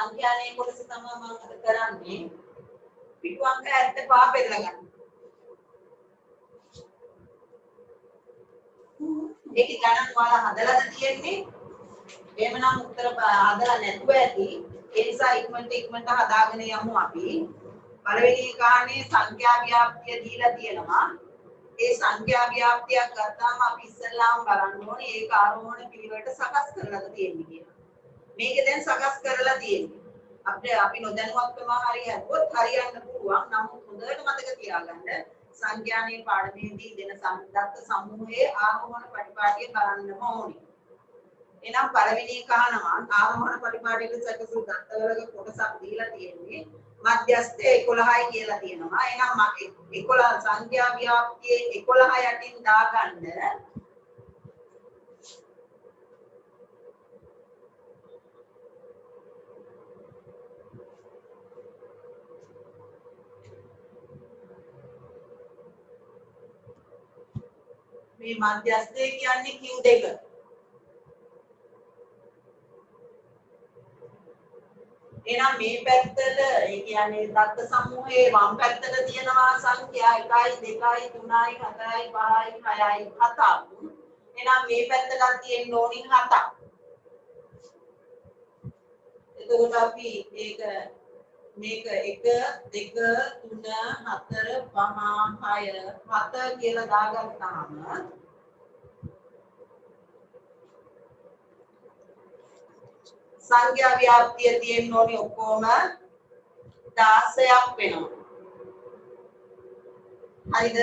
සංඛ්‍යානේ කොටස තමයි මම අද කරන්නේ. පිටු අංක 75 බෙදලා ගන්න. මේකේ ගණන් ඔයාලා හදලාද තියෙන්නේ? එහෙමනම් උත්තර හදලා නැතුව ඇති. ඒ නිසා ඉක්මනට හදාගෙන යමු අපි. පළවෙනි කාණේ සංඛ්‍යා ව්‍යාප්තිය දීලා තියෙනවා. ඒ සංඛ්‍යා ව්‍යාප්තියක් ගත්තාම අපි ඉස්සෙල්ලාම බලන්න ඕනේ ඒක ආරෝහණ පිළිවෙලට සකස් කරලාද තියෙන්නේ කියලා. මේක දැන් සකස් කරලා තියෙන්නේ. අපි නොදැනුවත්වම හරි හදුවොත් හරියන්න පුළුවන්. නමුත් හොඳට මතක තියාගන්න සංඛ්‍යානේ පාඩමේදී දෙන දත්ත සමූහයේ ආරෝහණ පටිපාටිය බලන්නම ඕනේ. එහෙනම් පළවෙනි එක අහනවා ආරෝහණ පටිපාටියට සැකසු දත්තවල කොටසක් දීලා තියෙන්නේ මධ්‍යස්ථය 11යි කියලා තියෙනවා. එහෙනම් 11 සංඛ්‍යා ව්‍යාප්තියේ 11 යටින් දාගන්න මේ මධ්‍යස්ථය කියන්නේ Q2. එහෙනම් මේ පැත්තට ඒ කියන්නේ දත්ත සමූහයේ වම් පැත්තට තියෙනවා සංඛ්‍යා 1 2 3 4 5 6 7ක්. එහෙනම් මේ පැත්තට තියෙන්න ඕනින් 7ක්. එතකොට අපි මේක 1 2 3 4 5 6 7 කියලා දාගත්තාම සංඛ්‍යා ව්‍යාප්තිය තියෙන්න ඕනේ ඔක්කොම 16ක් වෙනවා. හරිද?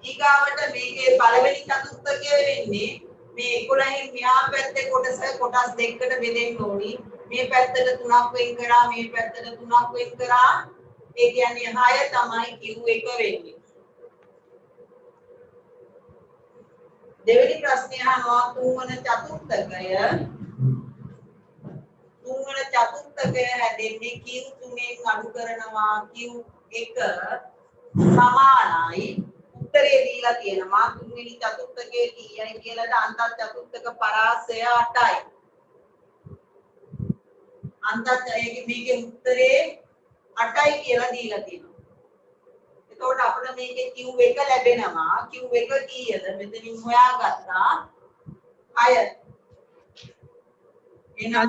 ඊගාවට මේකේ පළවෙනි චතුර්ථකය වෙන්නේ මේ 11න් මෙහා පැත්තේ කොටස් දෙකකට බෙදෙන්න ඕනි. මේ පැත්තට 3ක් වෙන් කරා මේ පැත්තට 3ක් වෙන් කරා. ඒ කියන්නේ 6 තමයි Q1 වෙන්නේ. දෙවෙනි ප්‍රශ්නය අහනවා තුන්වන චතුර්ථකය හැදෙන්නේ Q3ෙන් අඩු කරනවා Q1 සමානයි. උත්තරේ දීලා තියෙනවා තුන්වෙනි චතුර්ථකයේ කීයයි කියලාද අන්ත චතුර්ථක පරාසය 8යි. මේකේ උත්තරේ 8යි කියලා දීලා තියෙනවා. එතකොට අපිට මේකේ Q1 ලැබෙනවා. Q1 කීයද? මෙතනින් හොයාගත්තා 6. එහෙනම්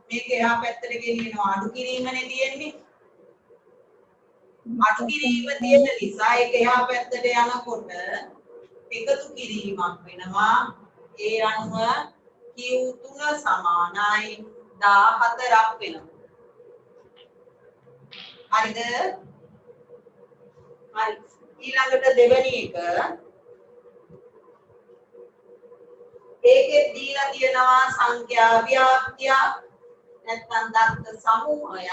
මේක එහා පැත්තට ගෙනියනවා අඩු කිරීමනේ තියෙන්නේ. අඩු කිරීම තියෙන නිසා ඒක එහා පැත්තට යනකොට එකතු කිරීමක් වෙනවා. ඒ අනුව Q3 සමානයි 14ක් වෙනවා. හරිද? හරි. ඊළඟට දෙවෙනි එක ඒකේ දීලා තියෙනවා සංඛ්‍යා ව්‍යාප්තිය නැත්නම් දත්ත සමූහය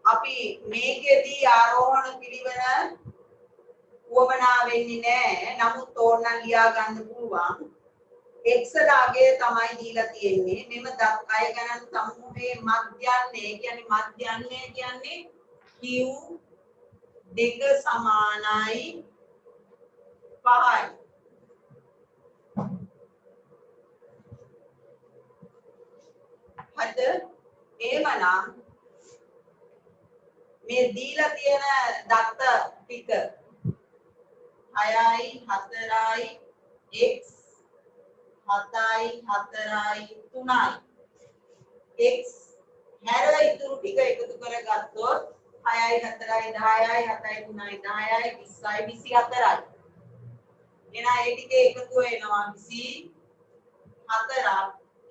අපි මේකෙදී ආරෝහණ පිළිවෙල වමනා වෙන්නේ නැහැ. නමුත් ඕනනම් ලියා ගන්න පුළුවන්. x ඩාගේ තමයි දීලා තියෙන්නේ. මෙම දත් අය ගණන් සමූහයේ මධ්‍යන්නේ කියන්නේ Q2 සමානයි 5යි. හරිද? එහෙමනම් මේ දීලා තියෙන දත්ත ටික 6යි 4යි x 7යි 4යි 3යි x හැර ඉතුරු ටික එකතු කරගත්තොත් 6යි 4යි 10යි 7යි 3යි 10යි 20යි 24යි. එහෙනම් ඒ ටික එකතු වෙනවා 24ක්.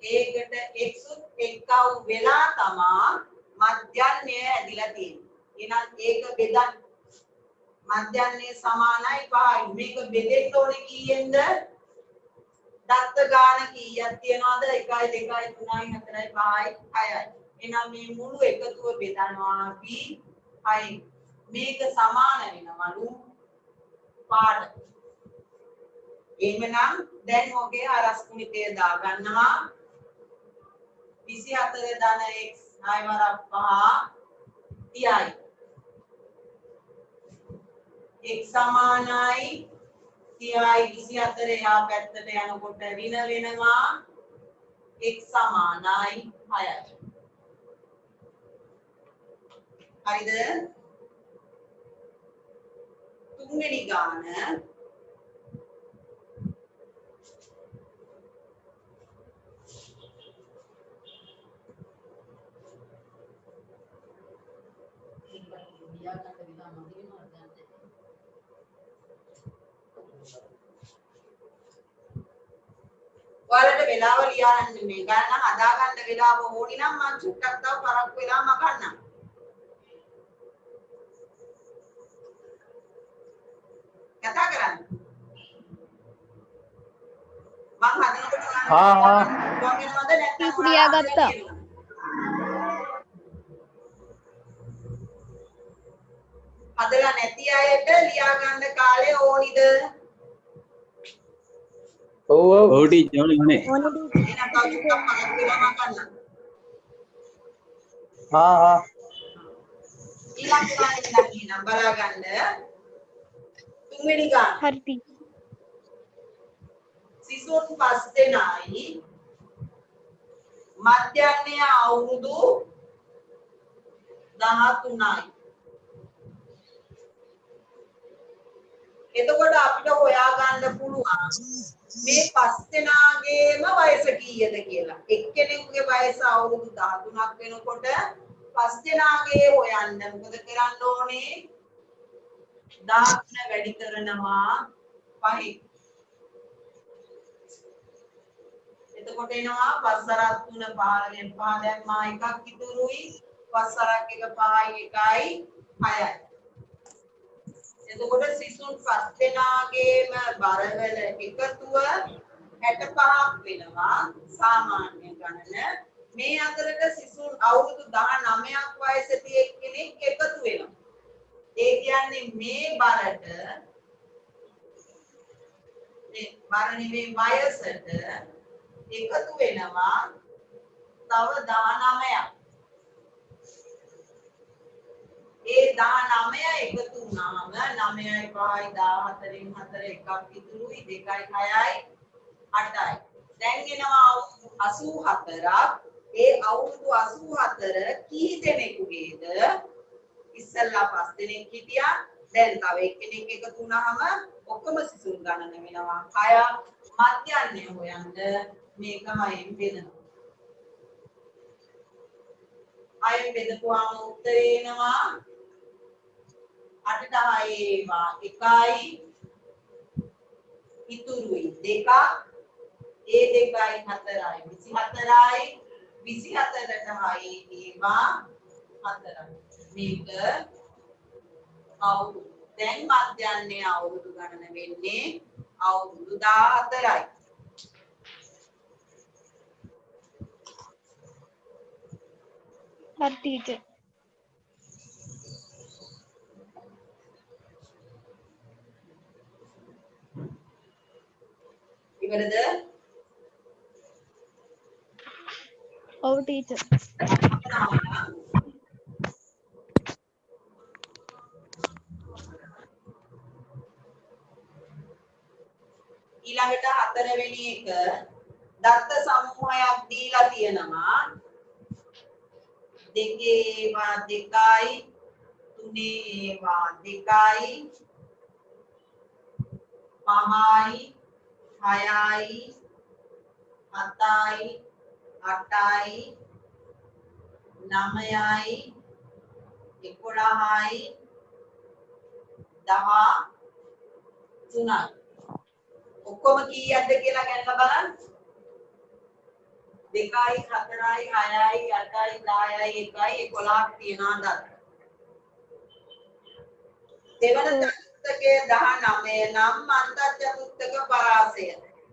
ඒකට x එක්කව වෙලා තමා මධ්‍යන්නේ ඇදිලා තියෙන්නේ. එහෙනම් ඒක බෙදන්න මධ්‍යන්නේ සමානයි 5යි. මේක බෙදෙන්න ඕනේ කීයෙන්ද? දත්ත ගාන කීයක් තියනවද? 1 2 3 4 5 6යි. එහෙනම් මේ මුළු එකතුව බෙදනවා අපි 6. මේක සමාන වෙනවලු පාඩ. එහෙනම් දැන් ඔගේ අරස්කුණිතය දා ගන්නවා 24 ධන x 6 වරක් 5 30යි. x සමානයි 30යි 24 යා පැත්තට යනකොට ඍණ වෙනවා x සමානයි 6යි. හරිද? තුන්වෙනි ගාන ඔයාලට වෙලාව ලියන්න මේ ගණන හදා ගන්න වෙලාව ඕනි නම් මම චුට්ටක් තව පරක්කු වෙලා මකන්නම්. කතා කරන්න. මම හදනකොට වෙනවද නැත්නම් ලියා ගත්තා. හදලා නැති අයට ලියා ගන්න කාලේ ඕනිද? ඔව් ටීචර් ඕනේ. එහෙනම් තව චුට්ටක් පරක්කු වෙලා මකන්නම්. ඊළඟ ගානේ නම් බලා ගන්න. තුන්වෙනි ගාන. හරි ටීචර්. සිසුන් 5 දෙනයි මධ්‍යහ්නය අවුරුදු 13යි. එතකොට අපිට හොයා ගන්න පුළුවන් මේ 5 දෙනාගේම වයස කීයද කියලා. එක්කෙනෙකුගේ වයස අවුරුදු 13ක් වෙනකොට 5 දෙනාගේ හොයන්න මොකද කරන්න ඕනේ? 13 වැඩි කරනවා 5. එතකොට එනවා 5 සරක් 3 15 5 දැම්මා එකක් ඉතුරුයි 5 සරක් 1 5යි 1යි 6යි. එතකොට සිසුන් 5 දෙනාගේම බරවල එකතුව 65ක් වෙනවා සාමාන්‍ය ගණන. මේ අතරට සිසුන් අවුරුදු 19ක් වයසේ තියෙන කෙනෙක් එකතු වෙනවා. ඒ කියන්නේ මේ බරට මේ බර නෙමෙයි වයසට එකතු වෙනවා තව 19ක්. ඒ 19 එකතු වුණාම 9යි 5යි 14න් 4 එකක් ඉතුරුයි 2යි 6යි 8යි. දැන් එනවා අවුරුදු 84ක්. ඒ අවුරුදු 84 කී දෙනෙකුගේද? ඉස්සල්ලා 5 දෙනෙක් හිටියා. දැන් තව එක්කෙනෙක් එකතු වුණාම ඔක්කොම සිසුන් ගණන වෙනවා 6ක්. මධ්‍යහ්නය හොයන්න මේක 6න් බෙදනවා. 6න් බෙදපුවාම උත්තරේ එනවා 8ට 6 ඒවා 1යි ඉතුරුයි 2ක්. ඒ 2යි 4යි 24යි 24ට 6 ඒවා 4යි. මේක අවුරුදු. දැන් මධ්‍යහ්නය අවුරුදු ගණන වෙන්නේ අවුරුදු 14යි. හරි ටීචර්. ඉවරද? ඔව් ටීචර්. ඊළඟට 4 වෙනි එක දත්ත සමූහයක් දීලා තියෙනවා. 2 ඒවා 2යි 3 ඒවා 2යි 5යි 6යි 7යි 8යි 9යි 11යි 13යි. ඔක්කොම කීයක්ද කියලා ගන්න බලන්න. 2යි 4යි 6යි 8යි 10යි 1යි 11ක් තියනවා දත්ත. දෙවන චතුර්ථකයේ 19 නම් අන්ත චතුර්ථක පරාසය.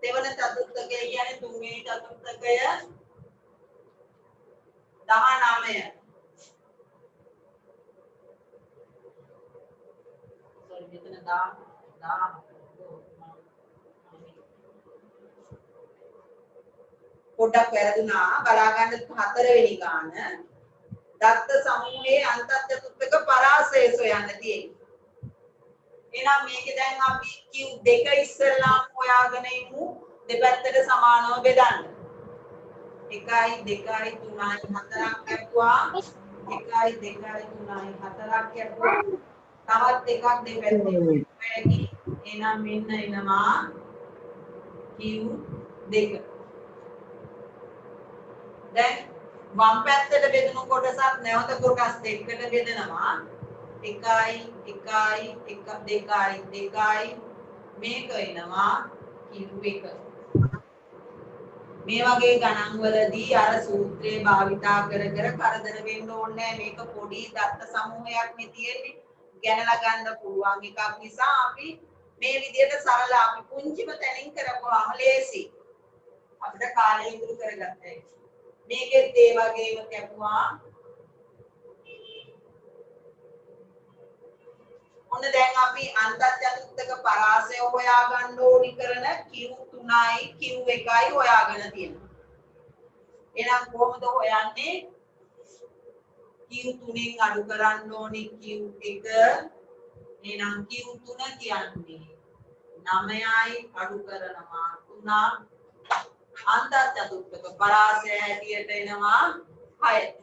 දෙවන චතුර්ථකය කියන්නේ තුන්වෙනි චතුර්ථකය 19. sorry මෙතන 10 පොඩ්ඩක් වැරදුනා. බලා ගන්න 4 වෙනි ගාන. දත්ත සමූහයේ අන්ත චතුර්ථක පරාසය සොයන්න තියෙන්නේ. එහෙනම් මේකේ දැන් අපි Q2 ඉස්සෙල්ලාම හොයාගෙන ඉමු දෙපැත්තට සමානව බෙදන්න. 1 2 3 4ක් කැපුවා 1 2 3 4ක් කැපුවා තවත් එකක් දෙපැත්තේ වැඩි එහෙනම් මෙන්න එනවා Q2 දැන් වම් පැත්තට බෙදුණු කොටසත් නැවත කොටස් දෙකකට බෙදනවා 1 1 1 2 2 මේක එනවා Q1 මේ වගේ ගණන් වලදී අර සූත්‍රය භාවිතා කර කර කරදර වෙන්න ඕනේ මේක පොඩි දත්ත සමූහයක් නේ තියෙන්නේ ගණනලා ගන්න පුළුවන් එකක් නිසා අපි මේ විදිහට සරල අපි පුංචිම තැනින් කරපුවාම ලේසි අපිට කාලය ඉතුරු කරගත්තා මේකෙත් ඒ වගේම කැපුවා ඔන්න දැන් අපි අන්තර්ජාතික පරාසය හොයා ගන්න ඕනි කරන Q3යි Q1යි හොයාගෙන තියෙනවා. එහෙනම් කොහොමද හොයන්නේ? Q3න් අඩු කරන්න ඕනි Q1. එහෙනම් Q3 කියන්නේ 9යි අඩු කරනවා 3 අන්තර්ජාතික පරාසය හැටියට එනවා 6.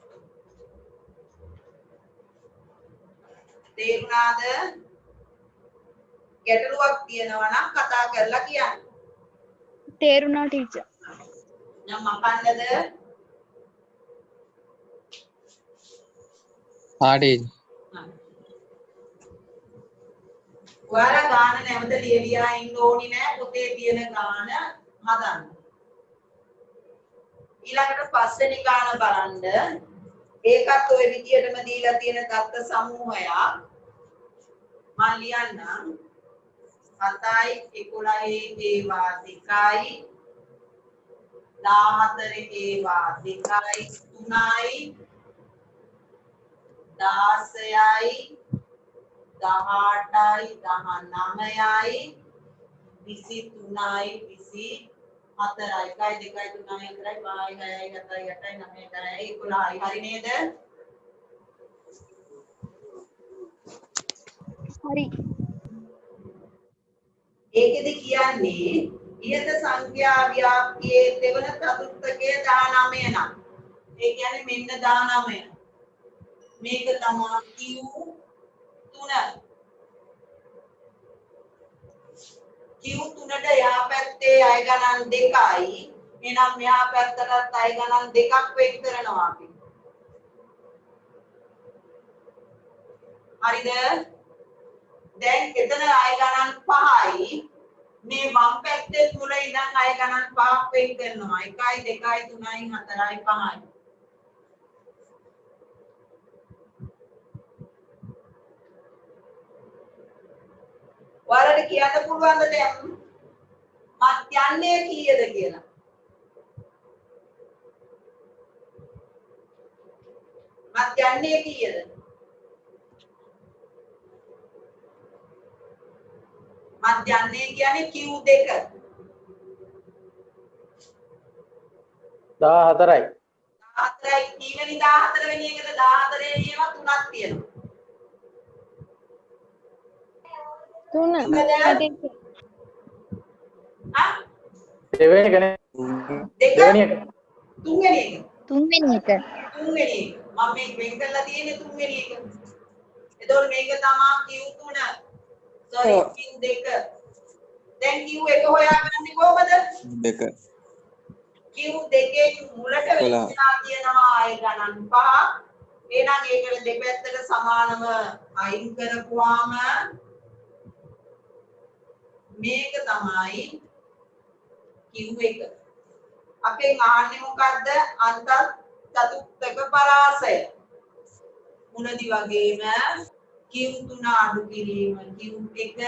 තේරුණාද? ගැටලුවක් තියෙනවා නම් කතා කරලා කියන්න. තේරුණා ටීචර්. නම් මකන්නද? ආඩේ ඔයාලා ගාන නැවත ලියවියා ඉන්න ඕනි නෑ පොතේ තියෙන ගාන හදන්න. ඊළඟට පස්වෙනි ගාන බලන්න. ඒකත් ওই විදියටම දීලා තියෙන දත්ත සමූහයක්. මම ලියන්නම් 7යි 11යි ඒවා 2යි 14 ඒවා 2යි 3යි 16යි 18යි 19යි 23යි 24යි 1 2 3 4යි 5යි 6යි 7යි 8යි 9යි 10යි 11යි හරි නේද? හරි. ඒකෙදි කියන්නේ ඉහත සංඛ්‍යා ව්‍යාප්තියේ දෙවන චතුර්ථකය 19 නම් ඒ කියන්නේ මෙන්න 19 මේක තමයි Q3ට යා පැත්තේ අය ගණන් 2යි එහෙනම් මෙහා පැත්තටත් අය ගණන් 2ක් වෙන් කරනවා අපි හරිද දැන් එතන අය ගණන් 5යි මේ වම් පැත්තේ තුල ඉඳන් අය ගණන් 5ක් වෙන් කරනවා 1යි 2යි 3යි 4යි 5යි ඔයාලට කියන්න පුළුවන්ද දැන් මත්යන්නේ කීයද කියලා මත්යන්නේ කීයද මත්යන්නේ කියන්නේ Q2 14යි 14යි කීවෙනි 14 වෙනි එකද 14 වෙනි ඒවා තුනක් තියෙනවා 3. ආ දෙවෙනි එක නේ දෙක දෙවෙනි එක තුන්වෙනි එක තුන්වෙනි එක. තුන්වෙනි එක මම මේ වෙන් කරලා තියෙන්නේ තුන්වෙනි එක එතකොට මේක තමයි Q3 sorry Q2 දැන් Q1 හොයාගන්නේ කොහමද දෙක Q2 මුලට වෙලා තියෙනවා අය ගණන් 5 එහෙනම් ඒකට දෙපැත්තට සමානව අයින් කරපුවාම මේක තමයි Q1 අපෙන් අහන්නේ මොකද්ද අන්තර් චතුර්ථක පරාසය මුලදි වගේම Q3 අඩු කිරීම Q1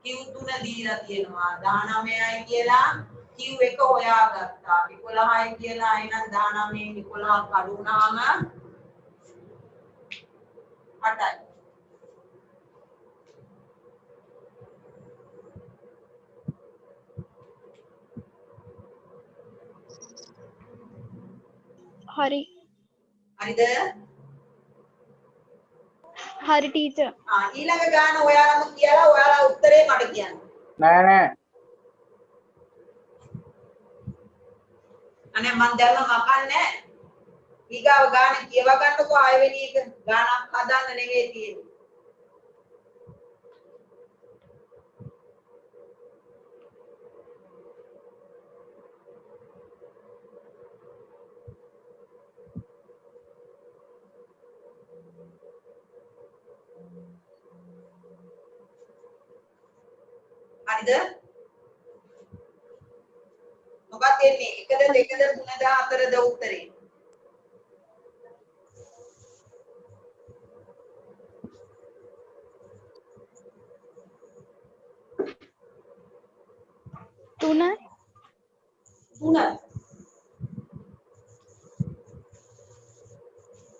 Q3 දීලා තියෙනවා 19යි කියලා Q1 හොයාගත්තා 11යි කියලා එහෙනම් 19න් 11ක් අඩු වුණාම 8යි හරි. හරිද හරි ටීචර්. ඊළඟ ගාන ඔයාලම කියලා ඔයාලා උත්තරේ මට කියන්න. නෑ නෑ. අනේ මන් දැම්ම මකන්නේ. ඊගාව ගාන කියව ගන්නකෝ 6 වෙනි එක. ගානක් හදන්න නෙවෙයි තියෙන්නේ. හරිද? මොකක්ද එන්නේ? 1ද 2ද 3ද 4ද උත්තරේ? තුන.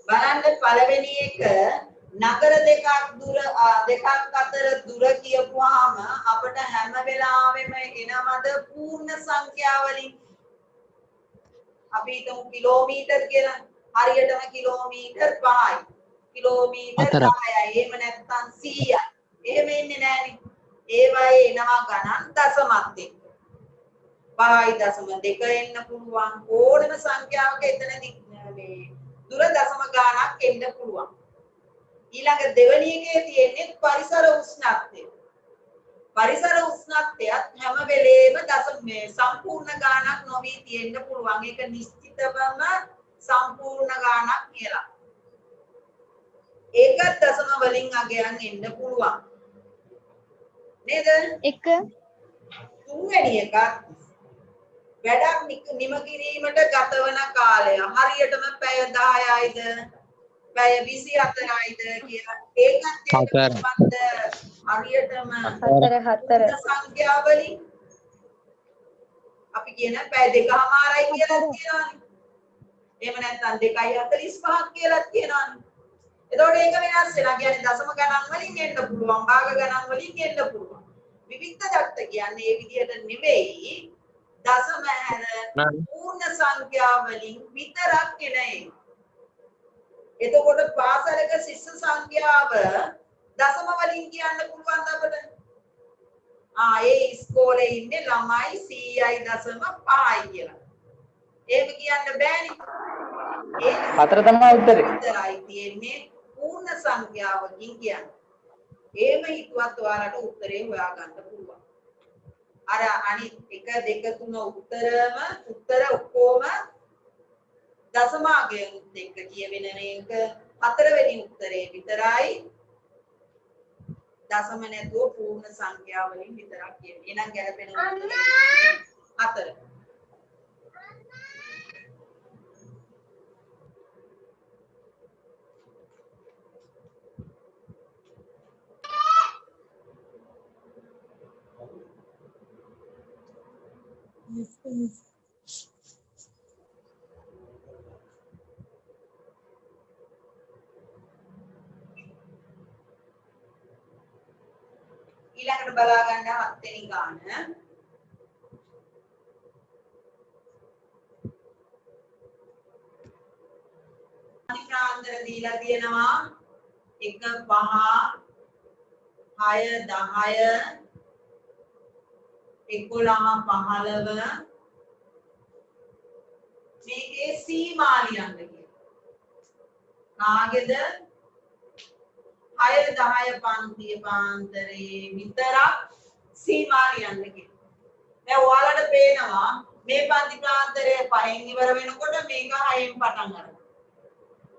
බලන්න පළවෙනි එක නගර දෙකක් අතර දුර කියපුවාම අපිට හැම වෙලාවෙම එනමද පූර්ණ සංඛ්‍යා වලින් අපි හිතමු කිලෝමීටර් කියලා. හරියටම කිලෝමීටර් 5යි. කිලෝමීටර් 10යි. එහෙම නැත්නම් 100යි. එහෙම එන්නේ නැහනේ. ඒවයේ එනවා ගණන් දශමත් එක්ක. 5.2 එන්න පුළුවන්. ඕනම සංඛ්‍යාවක එතනදී මේ දුර දශම ගාණක් එන්න පුළුවන්. ඊළඟ දෙවෙනි එකේ තියෙන්නේ පරිසර උෂ්ණත්වය. පරිසර උෂ්ණත්වයත් හැම වෙලේම මේ සම්පූර්ණ ගාණක් නොවි තියෙන්න පුළුවන්. ඒක නිශ්චිතවම සම්පූර්ණ ගාණක් කියලා. ඒක දශම වලින් අගයන් එන්න පුළුවන්. නේද? එක. තුන්වෙනි එකත් වැඩක් නිම කිරීමට ගතවන කාලය හරියටම පැය 10යිද පැය 24යිද කියලා ඒකත් එක්කත් හරියටම 4 සංඛ්‍යා වලින් අපි කියන පැය 2මාරයි කියලා කියනවානේ. එහෙම නැත්නම් 2:45ක් කියලා කියනවානේ. එතකොට ඒක වෙනස් වෙනවා. කියන්නේ දශම ගණන් වලින් එන්න පුළුවන්, භාග ගණන් වලින් එන්න පුළුවන්. විවිධ දත්ත කියන්නේ මේ විදිහට නෙවෙයි. දශම හැර පූර්ණ සංඛ්‍යා වලින් විතරක් එන ඒවා. එතකොට පාසලක ශිෂ්‍ය සංඛ්‍යාව දශම වලින් කියන්න පුළුවන් අපිට. ඒ ඉස්කෝලේ ඉන්නේ ළමයි 100.5යි කියලා. ඒක කියන්න බෑනේ. ඒ 4 තමයි උත්තරේ. විතරයි තියෙන්නේ පූර්ණ සංඛ්‍යාවකින් කියන්නේ. එහෙම හිතුවත් ඔයාලට උත්තරේ හොයාගන්න පුළුවන්. අර අනිත් 1 2 3 උත්තර ඔක්කොම දශමාගයෙන් එක්ක කියවෙන එක 4 වෙනි උත්තරේ විතරයි දශම නැතුව පූර්ණ සංඛ්‍යා වලින් විතරක් කියන්නේ. එහෙනම් ගැලපෙන උත්තරේ 4. ඊළඟට බලා ගන්න 7 වෙනි ගාන. අනිකාන්තර දීලා තියෙනවා 1 5 6 10 11 15 මේකේ සීමා ලියන්න කියලා. කාගේද 6 10 පන්තිය පාන්තරේ විතරක් සීමා ලියන්න කියලා. දැන් ඔයාලට පේනවා මේ පන්ති ප්‍රාන්තරයේ 5න් ඉවර වෙනකොට මේක 6න් පටන් ගන්නවා.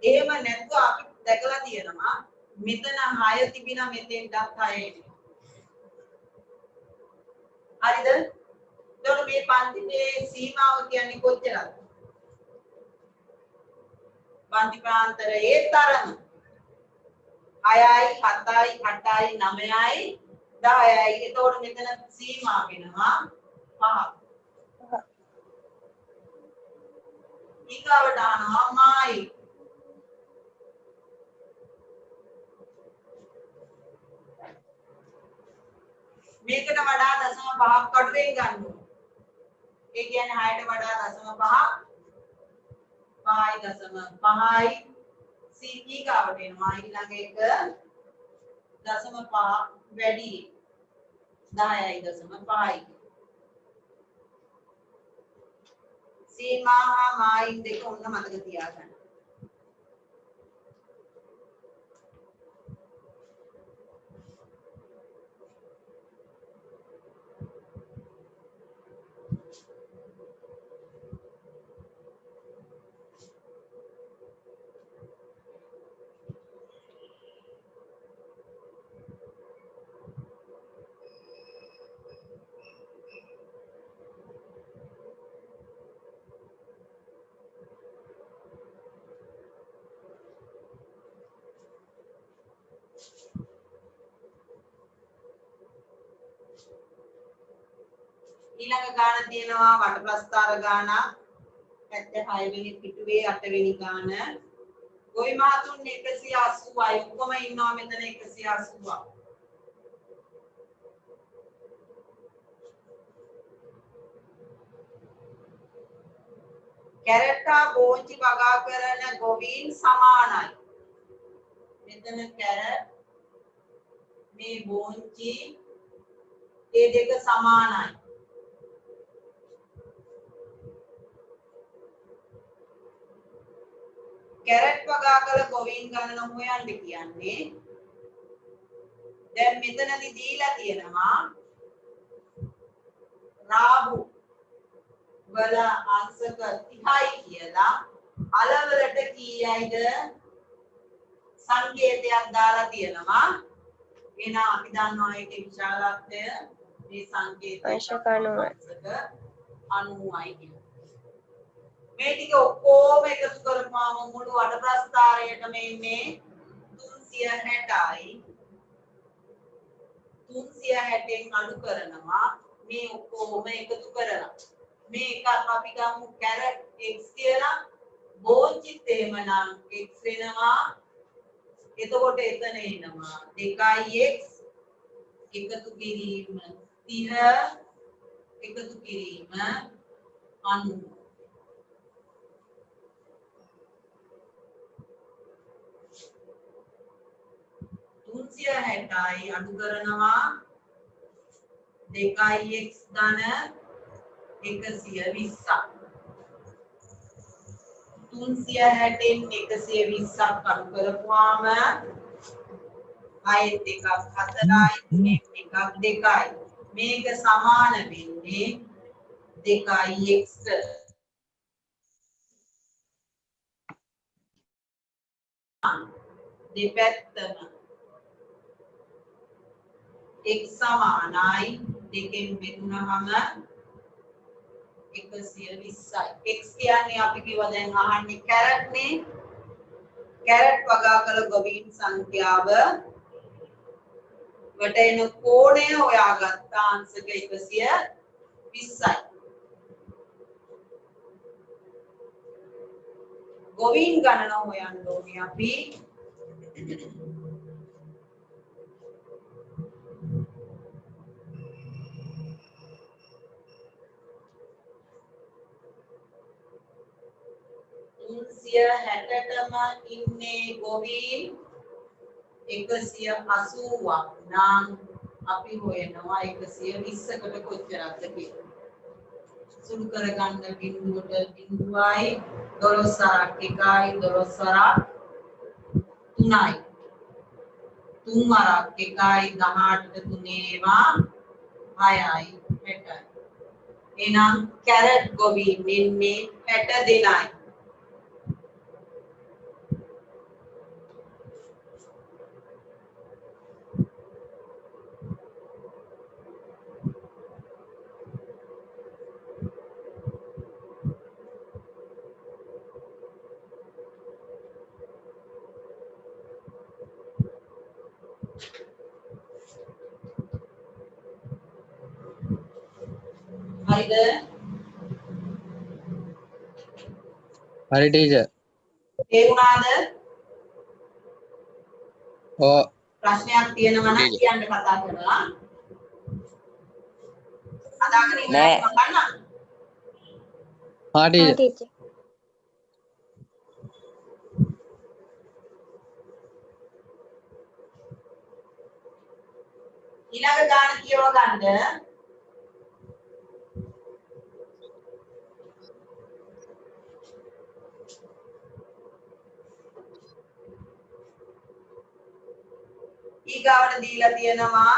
එහෙම නැත්නම් අපි දැකලා තියෙනවා මෙතන 6 තිබිනා මෙතෙන්ටත් 6 එනවා. හරිද? එතකොට මේ පන්තියේ සීමාව කියන්නේ කොච්චරද? පන්ති ප්‍රාන්තරයේ තරම 6යි 7යි 8යි 9යි 10යි. එතකොට මෙතන සීමා වෙනවා 5ක්. ඊගාවට අහනවා මායි. මේකට වඩා දශම 5ක් අඩුවෙන් ගන්න ඕනේ. ඒ කියන්නේ 6ට වඩා දශම 5යි 5.5යි ඊගාවට එනවා ඊළඟ එක දශම 5 වැඩි 10.5යි. සීමා හා මායින් දෙක ඔන්න මතක තියාගන්න. ඊළඟ ගාන තියෙනවා වට ප්‍රස්ථාර ගාන 76 වෙනි පිටුවේ 8 වෙනි ගාන. ගොවි මහතුන් 180යි. ඔක්කොම ඉන්නවා මෙතන 180ක්. කැරට්ටා බෝංචි වගා කරන ගොවීන් සමානයි. මෙතන කැරට් මේ බෝංචි ඒ දෙක සමානයි. කැරට් වගා කළ ගොවීන් ගණන හොයන්න කියන්නේ දැන් මෙතනදී දීලා තියෙනවා රාබු වල අංශක 30යි කියලා අලවලට කීයයිද සංකේතයක් දාලා තියෙනවා. එහෙනම් අපි දන්නවා ඒකේ විශාලත්වය මේ සංකේතය අංශක 90යි කියලා. මේ ටික ඔක්කොම එකතු කරපුවාම මුළු වඩ ප්‍රස්ථාරයටම ඉන්නේ 360යි. 360න් අඩු කරනවා මේ ඔක්කොම එකතු කරලා. මේක අපි ගමු කැරට් x කියලා. බෝංචිත් එහෙමනම් x වෙනවා. එතකොට එතන එනවා 2x එකතු කිරීම 30 එකතු කිරීම 90. 360යි අඩු කරනවා 2x ධන 120ක්. 360න් 120ක් අඩු කරපුවාම ආයෙත් එකක් 4යි තුනෙන් එකක් 2යි. මේක සමාන වෙන්නේ 2x දෙපැත්තම x සමානයි දෙකෙන් බෙදුනහම 120යි. x කියන්නේ අපි කිව්වා දැන් අහන්නේ කැරට් නේ. කැරට් වගා කළ ගොවීන් සංඛ්‍යාව වට එන කෝණය හොයාගත්ත අංශක 120යි. ගොවීන් ගණන හොයන්න ඕනේ අපි. තුන්සිය හැටටම ඉන්නේ ගොවීන් 180ක් නම් අපි හොයනවා 120කට කොච්චරක්ද කියලා. සුළු කරගන්න බිඳුවට බිඳුවයි 12ක් 1යි 12ක් 3යි 3ක් 1යි 18ට 3 ඒවා 6යි 60යි. එහෙනම් කැරට් ගොවීන් ඉන්නේ 60 දෙනයි. හරිද? හරි ටීචර්. ඒ වුණාද? ඔව්. ප්‍රශ්නයක් තියෙනවා නම් කියන්න කතා කරලා. අදාගෙන ඉන්න නෑ. මම ගන්නම්. හා ටීචර්. teacher. ඊළඟ ගාන කියව ගන්න. ඊගාවට දීලා තියෙනවා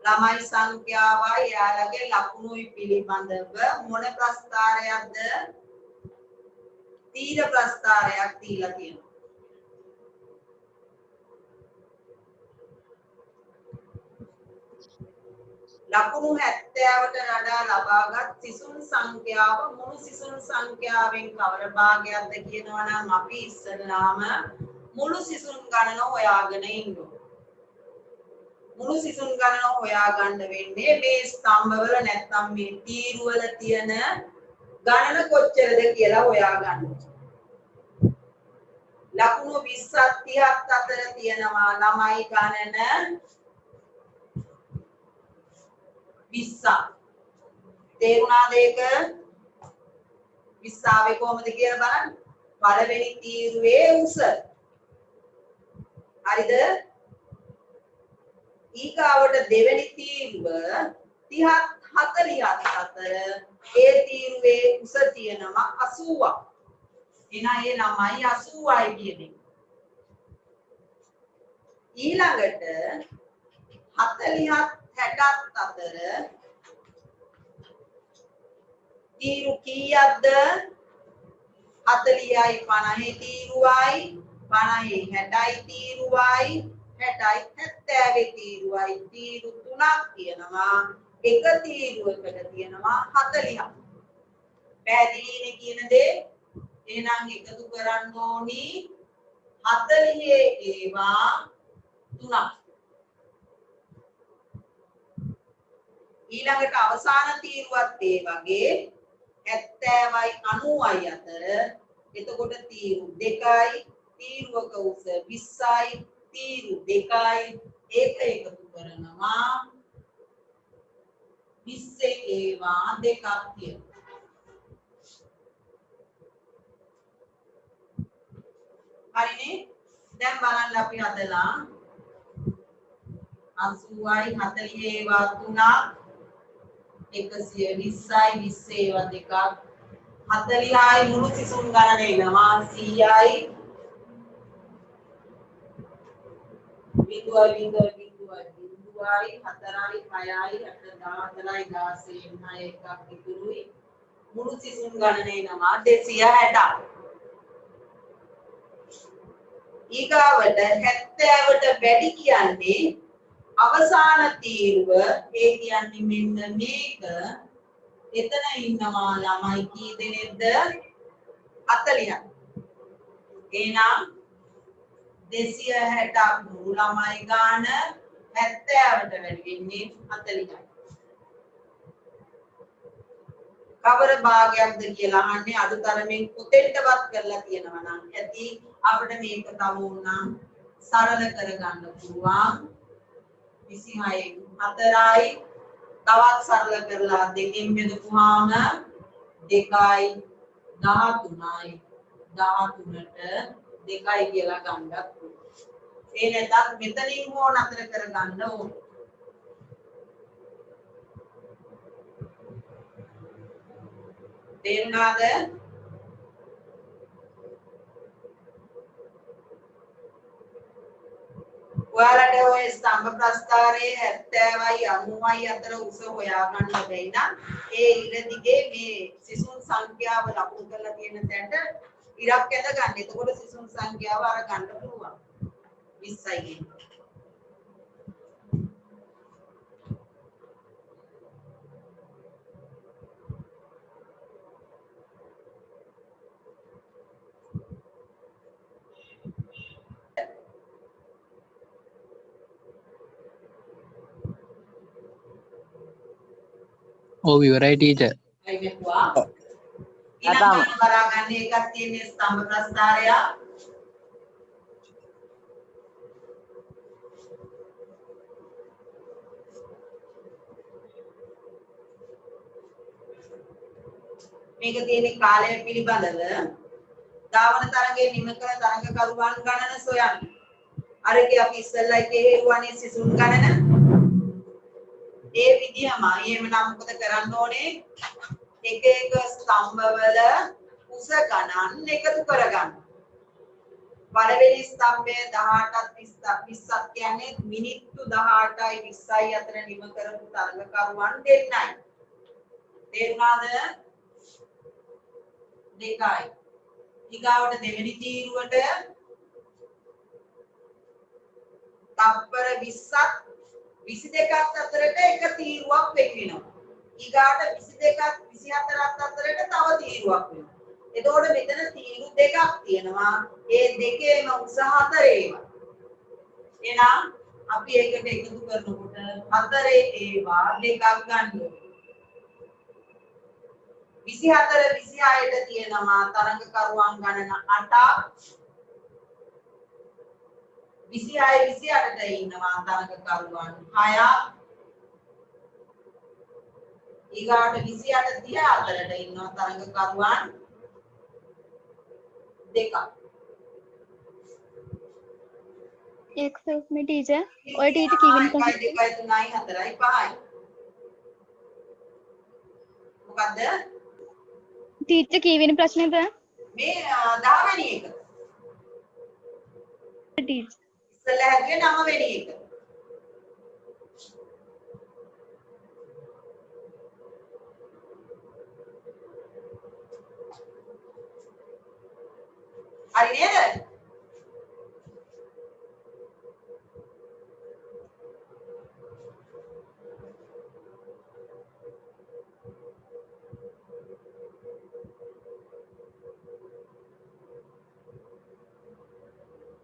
ළමයි සංඛ්‍යාවයි යාළගේ ලකුණුයි පිළිබඳව මොන ප්‍රස්ථාරයක්ද? තීර ප්‍රස්ථාරයක් දීලා තියෙනවා. ලකුණු 70ට වඩා ලබාගත් සිසුන් සංඛ්‍යාව මුළු සිසුන් සංඛ්‍යාවෙන් කවර භාගයක්ද කියනවා නම් අපි ඉස්සෙල්ලාම මුළු සිසුන් ගණන හොයාගෙන ඉන්න ඕනේ. මුළු සිසුන් ගණන හොයාගන්න වෙන්නේ මේ ස්තම්භවල නැත්නම් මේ තීරු වල තියෙන ගණන කොච්චරද කියලා හොයාගන්න. ලකුණු 20ක් 30ක් අතර තියෙනවා ළමයි ගණන 20ක්. තේරුණාද ඒක? 20 ආවේ කොහොමද කියලා බලන්න. පළවෙනි තීරුවේ උස. හරිද? ඊගාවට දෙවෙනි තීරුව 30ක් 40ක් අතර ඒ තීරුවේ උස තියෙනවා 80ක්. එහෙනම් ඒ ළමයි 80යි කියන්නේ. ඊළඟට 40ක් 60ක් අතර තීරු කීයක්ද? 40යි 50යි තීරුවයි 50යි 60යි තීරුවයි 60යි 70යි තීරුවයි තීරු තුනක් තියෙනවා. එක තීරුවකට තියෙනවා 40ක්. පැහැදිලිනේ කියන දේ? එහෙනම් එකතු කරන්න ඕනි 40 ඒවා තුනක්. ඊළඟට අවසාන තීරුවත් ඒ වගේ 70යි 90යි අතර එතකොට තීරු දෙකයි තීරුවක උස 20යි තීරු දෙකයි ඒක එකතු කරනවා 20 ඒවා දෙකක් කියනවා. හරිනේ? දැන් බලන්න අපි හදලා 80යි 40 ඒවා තුනක් 120යි 20 ඒවා දෙකක් 40යි මුළු සිසුන් ගණන එනවා 100යි 0.0.0යි 4යි 6යි 8යි 14යි 16යි 9 එකක් ඉතුරුයි මුළු සිසුන් ගණන එනවා 260ක්. ඊගාවට 70ට වැඩි කියන්නේ අවසාන තීරුව ඒ කියන්නේ මෙන්න මේක. එතන ඉන්නවා ළමයි කී දෙනෙක්ද? 40ක්. එහෙනම් 260ක් මුළු ළමයි ගාන 70ට වැඩි වෙන්නේ 40යි. කවර භාගයක්ද කියලා අහන්නේ අඩුතරමින් කොතෙන්ටවත් කරලා තියෙනවා නම් ඇති අපිට මේක තව උනම් සරල කරගන්න පුළුවන්. 26යි 4යි තවත් සරල කරලා දෙකෙන් බෙදපුවාම 2යි 13යි 13ට 2යි කියලා ගන්නත් පුළුවන්. ඒ නැත්නම් මෙතනින් හෝ නතර කරගන්න ඕන. තේරුණාද? ඔයාලට ඔය ස්තම්භ ප්‍රස්ථාරයේ 70යි 90යි අතර උස හොයාගන්න බැයි නම් ඒ ඉර දිගේ මේ සිසුන් සංඛ්‍යාව ලකුණු කරලා තියෙන තැනට ඉරක් ඇද ගන්න. එතකොට සිසුන් සංඛ්‍යාව අර ගන්න පුළුවන්. 20යි කියන්නේ. ඔව් ඉවරයි ටීචර්. අයි මෙතුවා. ඊළඟට බලාගන්න එකක් තියෙන්නේ ස්තම්භ ප්‍රස්ථාරය. මේක තියෙන්නේ කාලය පිළිබඳව ධාවන තරංගයේ නිම කළ තරංග කරුවන් ගණන සොයන්න. අරගේ අපි ඉස්සල්ලා එකේ හේරුවානේ සිසුන් ගණන. ඒ විදිහම එහෙමනම් මොකද කරන්න ඕනේ? එක එක ස්තම්භවල උස ගණන් එකතු කරගන්න. පළවෙනි ස්තම්භය 18ත් 20ක් කියන්නේ මිනිත්තු 18යි 20යි අතර නිම කරපු තරඟකරුවන් දෙන්නයි. තේරුණාද? දෙකයි. ඊගාවට දෙවෙනි තීරුවට තත්පර 20ක් 22ක් අතරට එක තීරුවක් වෙන් වෙනවා. ඊගාට 22ක් 24ක් අතරට තව තීරුවක් වෙනවා. එතකොට මෙතන තීරු දෙකක් තියෙනවා. ඒ දෙකේම උස 4 ඒවා. එහෙනම් අපි ඒකට එකතු කරනකොට 4 ඒවා දෙකක් ගන්න ඕනේ. 24 26ට තියෙනවා තරඟකරුවන් ගණන 8ක්. 26 28ට ඉන්නවා තරඟකරුවන් 6ක්. ඊගාට 28 34ට ඉන්නවා තරඟකරුවන් 2ක්. excuse me teacher ඔය ටීචර් කිවෙන ප්‍රශ්නේ 1 2 3 4යි 5යි. මොකද්ද? ටීචර් කිවෙන ප්‍රශ්නේද මේ 10 වෙනි එක. ටීචර් ඉස්සෙල්ලා හැදුවේ 9 වෙනි එක. හරි නේද?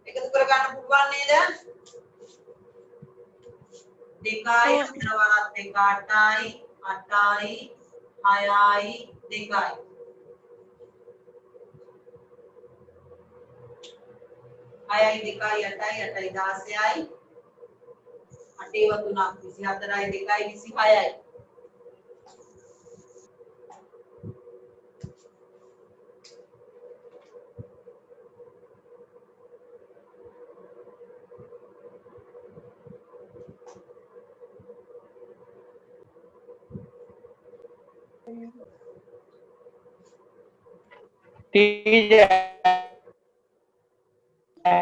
එකතු කරගන්න පුළුවන් නේද? 2යි 4 වරක් 2 8යි 8යි 6යි 2යි. 6යි 2යි 8යි 8යි 16යි 8ව 3ක් 24යි 2යි 26යි.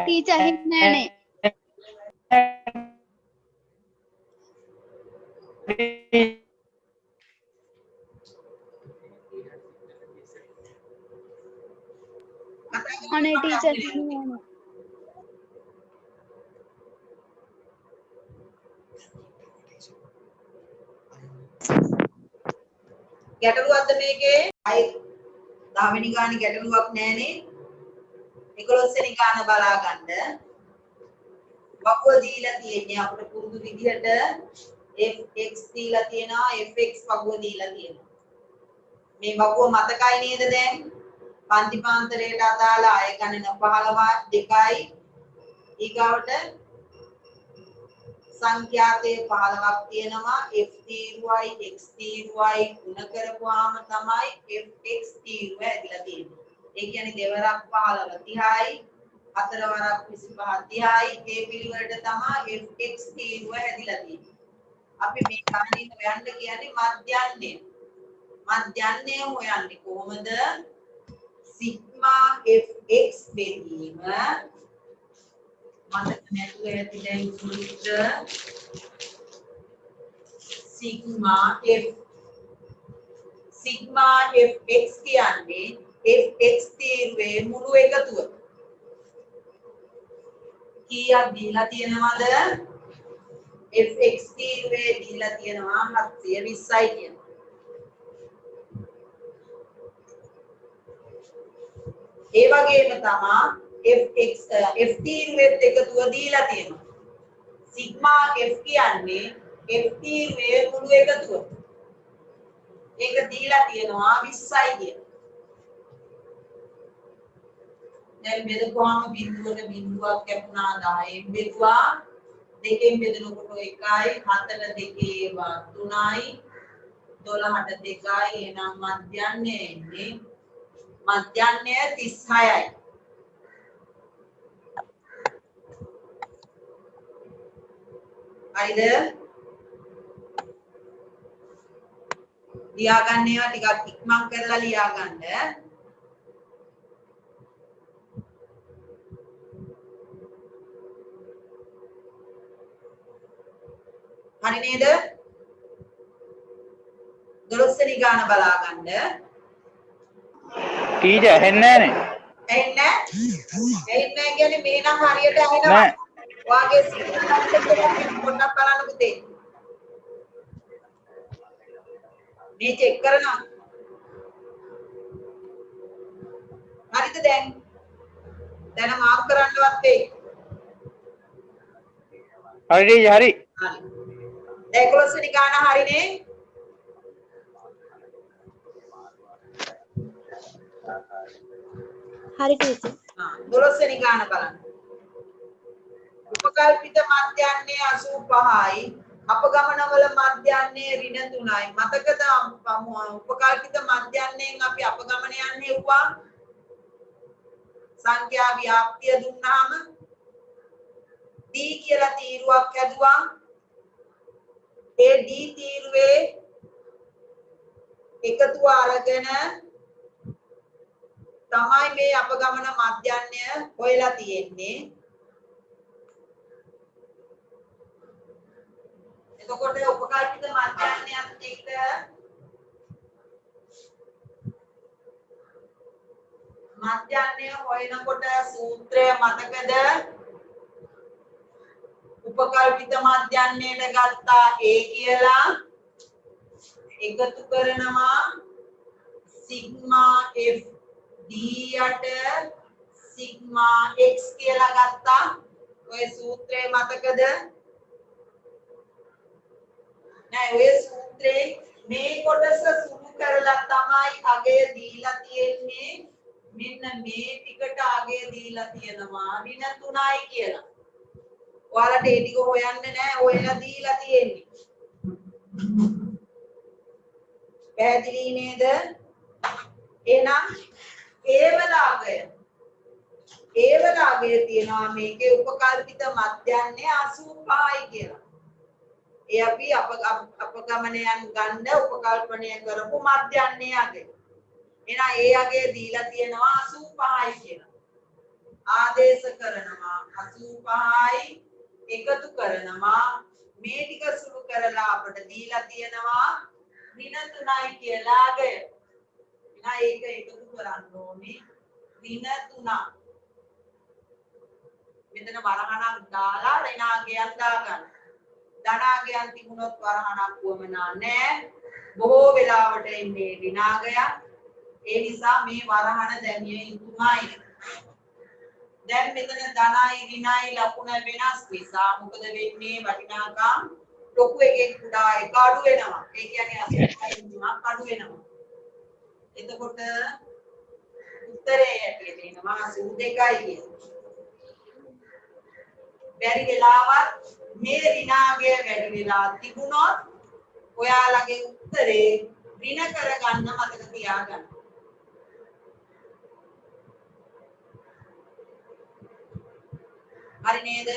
ටීචර් අහින්නේ නෑනේ අනේ ටීචර් අහින්නේ නෑනේ ගැටලුවක්ද මේකේ? අය 10 වෙනි ගානේ ගැටලුවක් නෑනේ. 11 වෙනි ගාන බලා ගන්න. වකුව දීලා තියෙන්නේ අපිට පුරුදු විදිහට fx දීලා තියෙනවා fx වකුව දීලා තියෙනවා. මේ වකුව මතකයි නේද දැන්? පන්තිපාන්තරයට අදාළ අය ගණන 15 2යි ඊගාවට සංඛ්‍යාතයේ 15ක් තියෙනවා f තීරුවයි x තීරුවයි ගුණ කරපුවාම තමයි fx තීරුව ඇදලා තියෙන්නේ. ඒ කියන්නේ දෙවරක් 15 30යි හතර වරක් 25 30යි ඒ පිළිවෙලට තමයි fx තීරුව ඇදලා තියෙන්නේ. අපි මේ ගණනින් හොයන්න කියන්නේ මධ්‍යන්නේ. මධ්‍යන්නේ හොයන්නේ කොහොමද? සිග්මා fx බෙදීම මතක නැතුව ඇති දැන් සූත්‍ර සිග්මා fx කියන්නේ fx තීරුවේ මුළු එකතුව. කීයක් දීලා තියෙනවද? fx තීරුවේ දීලා තියෙනවා 720යි කියනවා. ඒ වගේම තමයි f තීරුවෙත් එකතුව දීලා තියෙනවා. සිග්මා f කියන්නේ f තීරුවේ මුළු එකතුව. ඒක දීලා තියෙනවා 20යි කියන. දැන් බෙදපුවාම බිඳුවට බිඳුවක් කැපුණා 10න් බෙදුවා. දෙකෙන් බෙදනකොට 1යි 7ට 2 3යි 12ට 2යි එහෙනම් මධ්‍යන්නේ එන්නේ මධ්‍යන්නේ 36යි. හරිද? ලියා ගන්න ඒවා ටිකක් ඉක්මන් කරලා ලියා ගන්න. හරි නේද? 12 වෙනි ගාන බලා ගන්න. ටීචර් ඇහෙන්නේ නැහනේ. ඇහෙන්නේ කියන්නේ මේ නම් හරියට ඇහෙනවා. නෑ. ඔයාගේ සිග්නල් අප්ඩේට් එක පොඩ්ඩක් බලන්න පුතේ. මේ චෙක් කරනවා. හරිද දැන්? දැන් මාක් කරන්නවත් වෙයි. හරි ටීචර් හරි. හරි. දැන් 11 වෙනි ගාන හරිනේ? හරි ටීචර්. 12 වෙනි ගාන බලන්න. උපකල්පිත මධ්‍යන්නේ 85යි. අපගමනවල මධ්‍යන්නේ ඍණ 3යි. මතකද උපකල්පිත මධ්‍යන්නයෙන් අපි අපගමන යන්නේ වුණා සංඛ්‍යා ව්‍යාප්තිය දුන්නාම D කියලා තීරුවක් හැදුවා. ඒ D තීරුවේ එකතුව අරගෙන තමයි මේ අපගමන මධ්‍යන්නය හොයලා තියෙන්නේ. එතකොට උපකල්පිත මධ්‍යන්නයත් එක්ක මධ්‍යන්නය හොයනකොට සූත්‍රය මතකද? උපකල්පිත මධ්‍යන්නයට ගත්තා A කියලා එකතු කරනවා සිග්මා F D යට සිග්මා X කියලා ගත්තා. ඔය සූත්‍රය මතකද? නෑ ඔය සූත්‍රේ මේ කොටස සුළු කරලා තමයි අගය දීලා තියෙන්නේ. මෙන්න මේ ටිකට අගය දීලා තියෙනවා ඍණ 3යි කියලා. ඔයාලට ඒ ටික හොයන්න නෑ ඔයලා දීලා තියෙන්නේ. පැහැදිලි නේද? එහෙනම් ඒවලාගය තියෙනවා මේකේ උපකල්පිත මධ්‍යන්නේ 85යි කියලා. ඒ අපි අපගමනයන් ගන්න උපකල්පනය කරපු මධ්‍යන්නේ අගය. එහෙනම් ඒ අගය දීලා තියෙනවා 85යි කියලා. ආදේශ කරනවා 85යි එකතු කරනවා මේ ටික සුළු කරලා අපිට දීලා තියෙනවා ඍණ 3යි කියලා අගය. එහෙනම් ඒක එකතු කරන්න ඕනේ ඍණ 3. මෙතන වරහණක් දාලා ඍණාගයන් දාගන්න. ධනාගයන් තිබුණොත් වරහණක් වමනා නැහැ. බොහෝ වෙලාවට එන්නේ ඍණාගයක්. ඒ නිසා මේ වරහණ දැමිය යුතුමයි. දැන් මෙතන ධනයි ඍණයි ලකුණ වෙනස් නිසා මොකද වෙන්නේ? වටිනාකම් ලොකු එකෙන් කුඩා එක අඩු වෙනවා. ඒ කියන්නේ 85 අඩු වෙනවා. එතකොට උත්තරේ ඇටියට එනවා 82යි කියන්නේ. බැරි වෙලාවත් මේ ඍණාගය වැඩි වෙලා තිබුණොත් ඔයාලගේ උත්තරේ ඍණ කරගන්න මතක තියාගන්න. හරි නේද?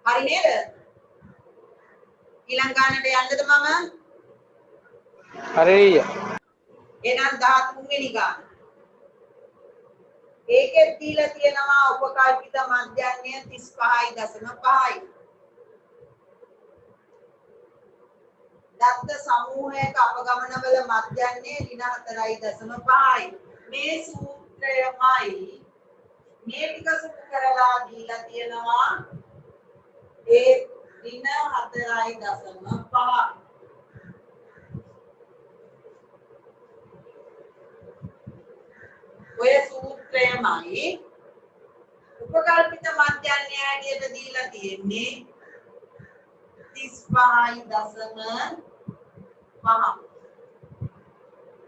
හරි නේද? ඊළඟ ගානට යන්නද මම? හරි. එහෙනම් 13 වෙනි ගාන. ඒකෙත් දීලා තියෙනවා උපකල්පිත මධ්‍යන්නේ 35.5යි. දත්ත සමූහයක අපගමනවල මධ්‍යන්නේ ඍණ 4.5යි. මේ සූත්‍රයමයි මේ ටික සුළු කරලා දීලා තියෙනවා ඒ ඍණ 4.5. ඔය සූත්‍රයමයි උපකල්පිත මධ්‍යන්නේ හැටියට දීලා තියෙන්නේ 35.5.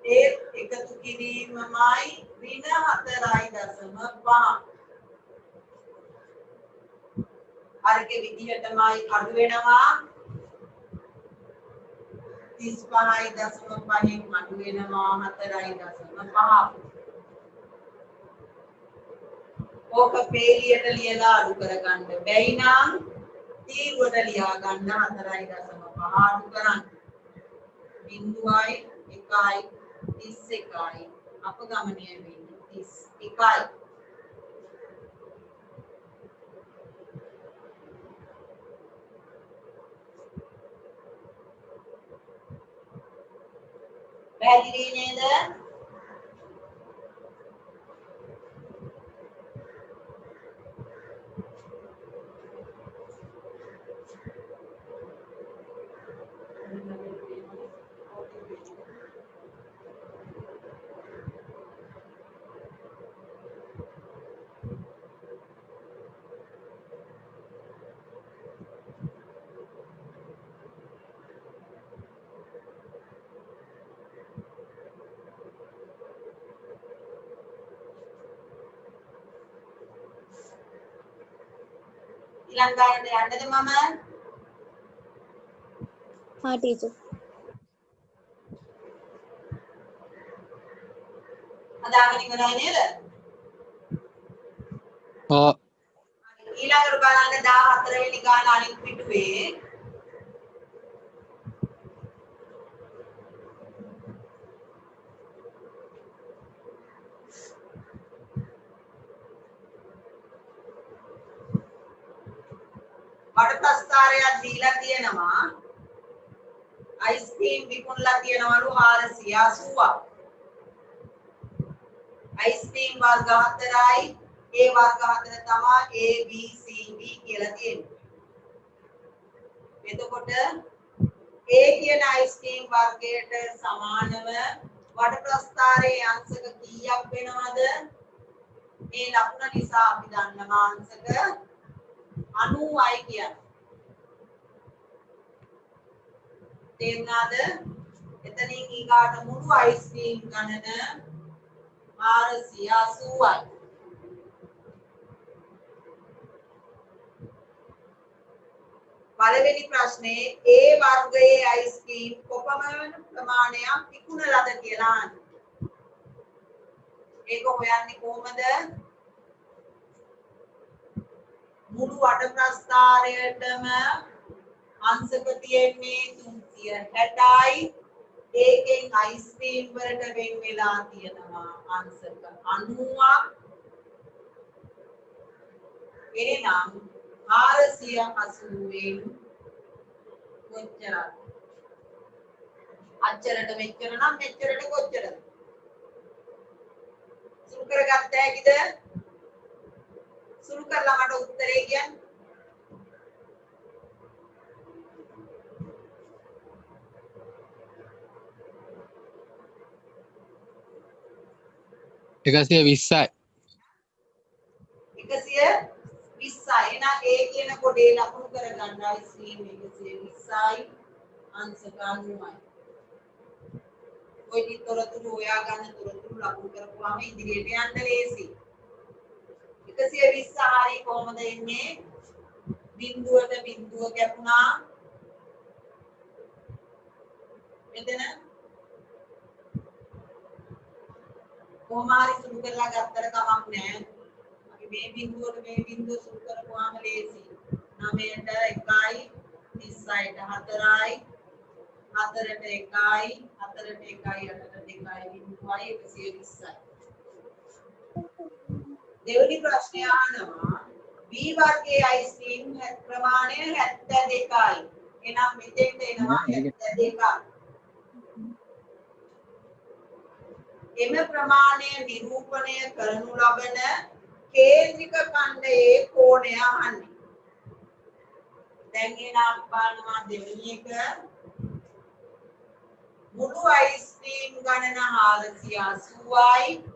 ඒ එකතු කිරීමමයි ඍණ 4.5. අරගේ විදිහටමයි අඩු වෙනවා 35.5 අඩු වෙනවා 4.5 ඕක පේලියට ලියලා අඩු කරගන්න බැයි නම් තීරුවට ලියා ගන්න 4.5 අඩු කරන්න 0.1 31යි අපගමනය වෙන්නේ 31යි පැහැදිලි නේද ඊළඟ ගානට යන්නද මම हाँ टीचर හදාගෙන ඉවරයි නේද ඕ ඊළඟට බලන්න 14 වෙනි ගාන අනිත් පිටුවේ වඩ ප්‍රස්ථාරයක් දීලා තියෙනවා අයිස්ක්‍රීම් විකුණලා තියෙනවලු 480ක් අයිස්ක්‍රීම් වර්ග 4යි ඒ වර්ග 4 තමයි A B C D කියලා තියෙන්නේ එතකොට A කියන අයිස්ක්‍රීම් වර්ගයට සමානව වඩ ප්‍රස්ථාරයේ අංශක කීයක් වෙනවද මේ ලකුණ නිසා අපි දන්නවා අංශක 90යි කියන්නේ තේරුණාද එතනින් ඊගාට මුළු අයිස්ක්‍රීම් ගණන 480යි පළවෙනි ප්‍රශ්නේ A වර්ගයේ අයිස්ක්‍රීම් කොපමණ ප්‍රමාණයක් විකුණලාද කියලා අහන්න ඒක හොයන්නේ කොහොමද මුළු වඩ ප්‍රස්ථාරයටම අංශක තියෙන්නේ 360යි ඒකෙන් අයිස්ක්‍රීම් වලට වෙන් වෙලා තියෙනවා අංශක 90ක් එහෙනම් 480න් කොච්චරද අච්චරට මෙච්චර නම් මෙච්චරට කොච්චරද සුළු කරගත්ත හැකිද සුළු කරලා මට උත්තරේ කියන්න එකසිය 20යි 120යි එහෙනම් A කියන කොටේ ලකුණු කරගන්න අයිස්ක්‍රීම් 120යි අංශක 90යි ඔය තොරතුරු හොයා ගන්න තොරතුරු ලකුණු කරපුවාම ඉදිරියට යන්න ලේසි 120 හරි කොහොමද එන්නේ බිඳුවට බිඳුව කැපුණා මෙතන කොහොම හරි සුළු කරලා ගත්තට කමක් නැහැ අපි මේ බිඳුවට මේ බිඳුව සුළු කරපුවාම ලේසි 9ට 1යි 30ට 4යි 4ට 1යි 4ට 1යි 8ට 2යි බිඳුවයි 120යි දෙවෙනි ප්‍රශ්නය අහනවා B වර්ගයේ අයිස්ක්‍රීම් ප්‍රමාණය 72යි. එහෙනම් මෙතෙන්ට එනවා 72ක්. එම ප්‍රමාණය නිරූපණය කරනු ලබන කේන්ද්‍රික ඛණ්ඩයේ කෝණය අහන්නේ. දැන් එනම් බලනවා දෙවෙනි එක මුළු අයිස්ක්‍රීම් ගණන 480යි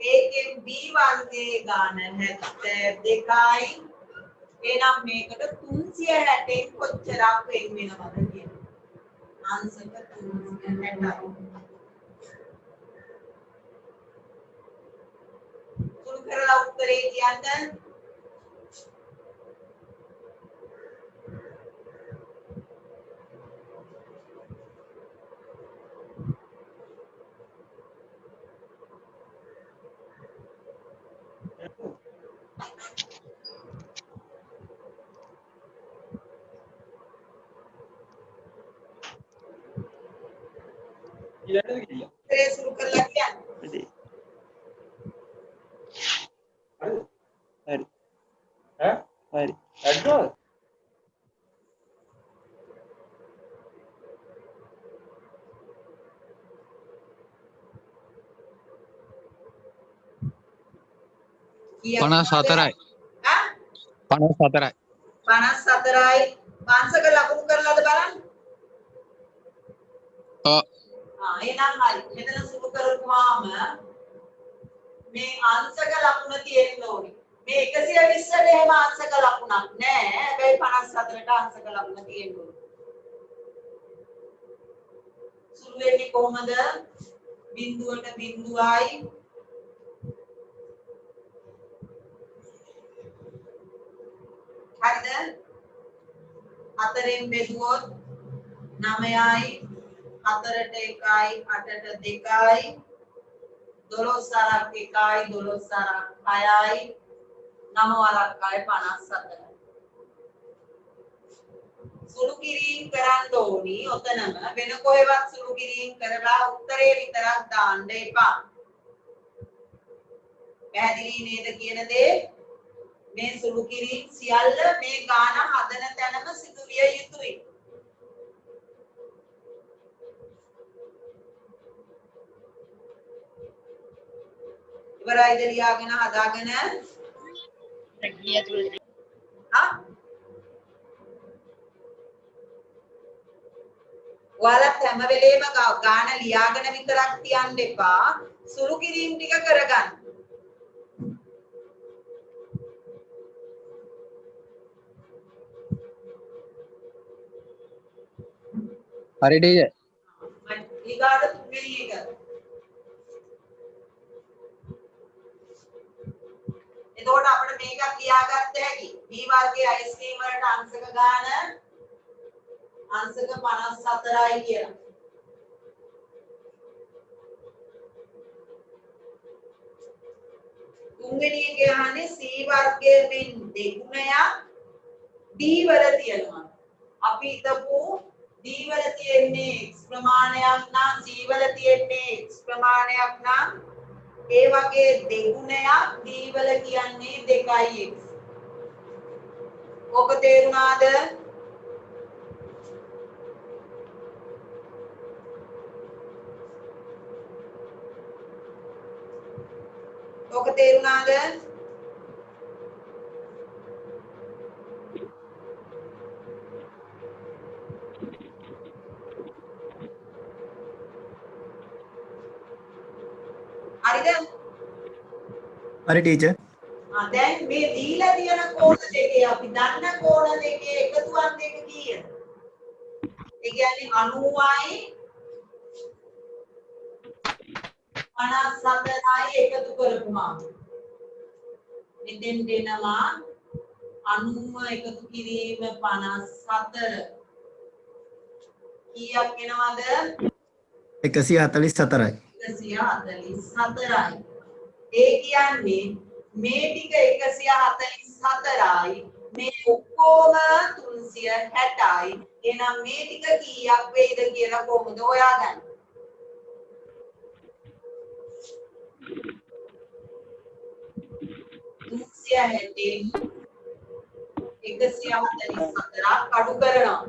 ඒකෙන් B වර්ගයේ ගාන 72යි එහෙනම් මේකට 360න් කොච්චරක් වෙන් වෙනවද කියන්නේ අංශක 360යි සුළු කරලා උත්තරේ කියන්න උත්තරේ සුළු කරලා කියන්න. හරි. හරි. අඩෝ. කීයක් 54යි. ආ 54යි. 54යි. පංසක ලකුණු කරලාද බලන්න. ඔව්. එහෙනම් හරි. මෙතන සුළු කරපුවාම මේ අංශක ලකුණ තියෙන්න ඕනේ. මේ 120ට එහෙම අංශක ලකුණක් නෑ. හැබැයි 54ට අංශක ලකුණ තියෙන්න ඕනේ. සුළු වෙන්නේ කොහමද? බිඳුවට බිඳුවයි හරිද? 4ෙන් බෙදුවොත් 9යි 4ට 1යි 8ට 2යි 12 අරක් 1යි 12 අරක් 6යි 9 අරක් 54යි. සුළු කිරීම කරන්න ඕනි. ඔතනම වෙන කොහෙවත් සුළු කිරීම කරලා උත්තරේ විතරක් දාන්න එපා. පැහැදිලි නේද කියන දේ? මේ සුළු කිරීම සියල්ල මේ ගාන හදන තැනම සිදු විය යුතුයි. ඉවරයිද ලියාගෙන හදාගෙන? ඔයාලා හැම වෙලේම ගාන ලියාගෙන විතරක් තියන්න එපා. සුළු කිරීම ටික කරගන්න. හරි ටීචර්. ඊගාට තුන්වෙනි එක. එතකොට අපිට මේකක් ලියාගත්ත හැකි. B වර්ගයේ අයිස්ක්‍රීම් වලට අංශක ගාන අංශක 54යි කියලා. තුන්වෙනි එකේ අහන්නේ C වර්ගයෙන් දෙගුණයක් D වල තියෙනවා. අපි හිතමු D වල තියෙන්නේ x ප්‍රමාණයක් නම් C වල තියෙන්නේ x ප්‍රමාණයක් නම් ඒ වගේ දෙගුණයක් D වල කියන්නේ 2x. ඔක තේරුණාද? ඔක තේරුණාද? හරිද? හරි ටීචර්. දැන් මේ දීලා තියෙන කෝණ දෙකේ අපි දන්න කෝණ දෙකේ එකතුවක් දෙක කීයද? ඒ කියන්නේ 90යි 54යි එකතු කරපුවාම මෙතෙන් දෙනවා 90 එකතු කිරීම 54 කීයක් එනවද? 144යි. 144යි. ඒ කියන්නේ මේ ටික 144යි මේ ඔක්කොම 360යි. එහෙනම් මේ ටික කීයක් වෙයිද කියලා කොහොමද හොයාගන්නේ? හැටින් 144ක් අඩු කරනවා.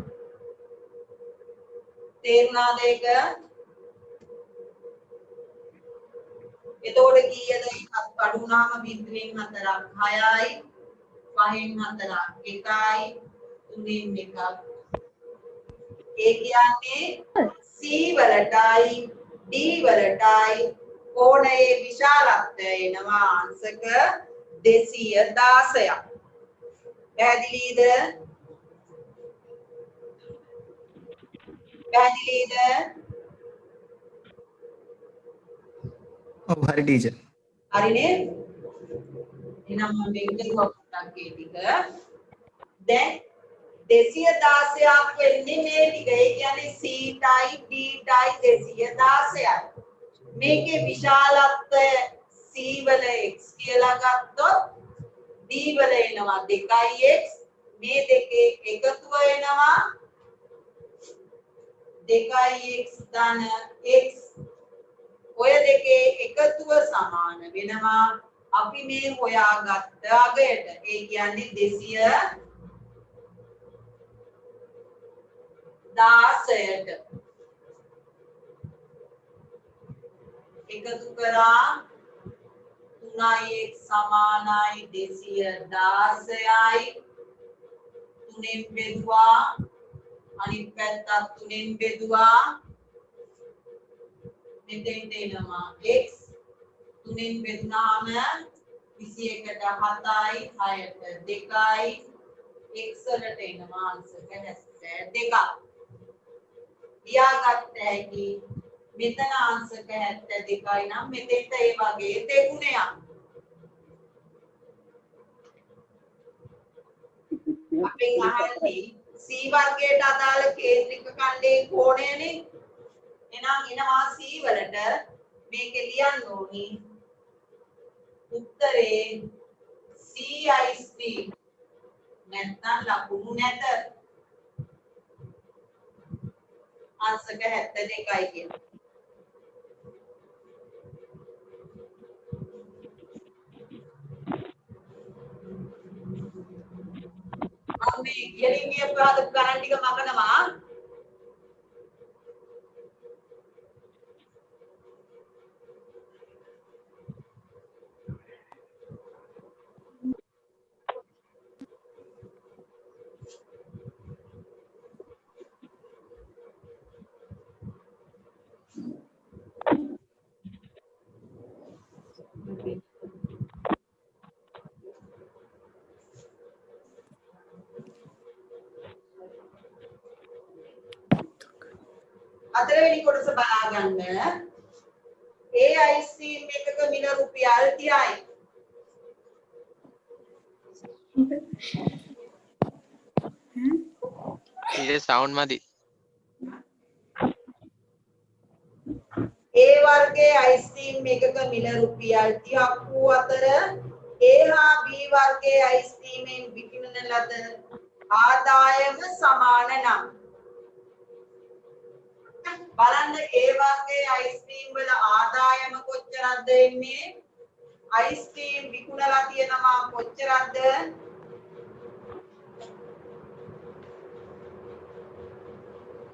තේරුණාද ඒක? එතකොට කීයද? අඩු වුණාම බිඳුවෙන් 4ක් 6යි 5න් 4ක් 1යි 3න් 1ක්. ඒ කියන්නේ C වලටයි D වලටයි කෝණයේ විශාලත්වය එනවා අංශක 216ක්. පැහැදිලිද? පැහැදිලිද? ඔව් හරි ටීචර්. හරි නේද? එහෙනම් මම මේක කරුවා පොඩ්ඩක් ඒ ටික. දැන් 216ක් වෙන්නේ මේ ටික. ඒ කියන්නේ C ටයි D ටයි 216යි. මේකේ විශාලත්වය C වල x කියලා ගත්තොත් D වල එනවා 2x. මේ දෙකේ එකතුව එනවා 2x ධන x ඔය දෙකේ එකතුව සමාන වෙනවා අපි මේ හොයාගත්ත අගයට. ඒ කියන්නේ 216ට. එකතු කරා 3x සමානයි 216යි. 3ෙන් බෙදුවා අනිත් පැත්තත් 3ෙන් බෙදුවා මෙතෙන්ට එනවා x 3ෙන් බෙදුනාම 21ට 7යි 6ට 2යි x වලට එනවා ආන්සර් එක 72ක්. ලියාගත්ත හැකි මෙතන ආන්සර් එක 72යි නම් මෙතෙන්ට ඒ වගේ දෙගුණයක්. අපෙන් අහන්නේ C වර්ගයට අදාළ කේන්ද්‍රික කණ්ඩේ කෝණයනේ. එහෙනම් එනවා C වලට මේක ලියන්න ඕනි. උත්තරේ CIC නැත්නම් ලකුණු නැත. ආන්සර් එක 72යි කියනවා. මේ ඉහළින් ගිය ප්‍රාදක ගණන් ටික මකනවා. හතරවෙනි කොටස බලා ගන්න. AIC එකක මිල රුපියල් 30යි. ඊයේ සවුන්ඩ් මදි. A වර්ගයේ අයිස්ක්‍රීම් එකක මිල රුපියල් 30ක් වූ අතර A හා B වර්ගයේ අයිස්ක්‍රීමෙන් විකිණන ලද ආදායම සමාන නම් බලන්න A වර්ගයේ අයිස්ක්‍රීම් වල ආදායම කොච්චරක්ද එන්නේ? අයිස්ක්‍රීම් විකුණලා තියෙනවා කොච්චරක්ද?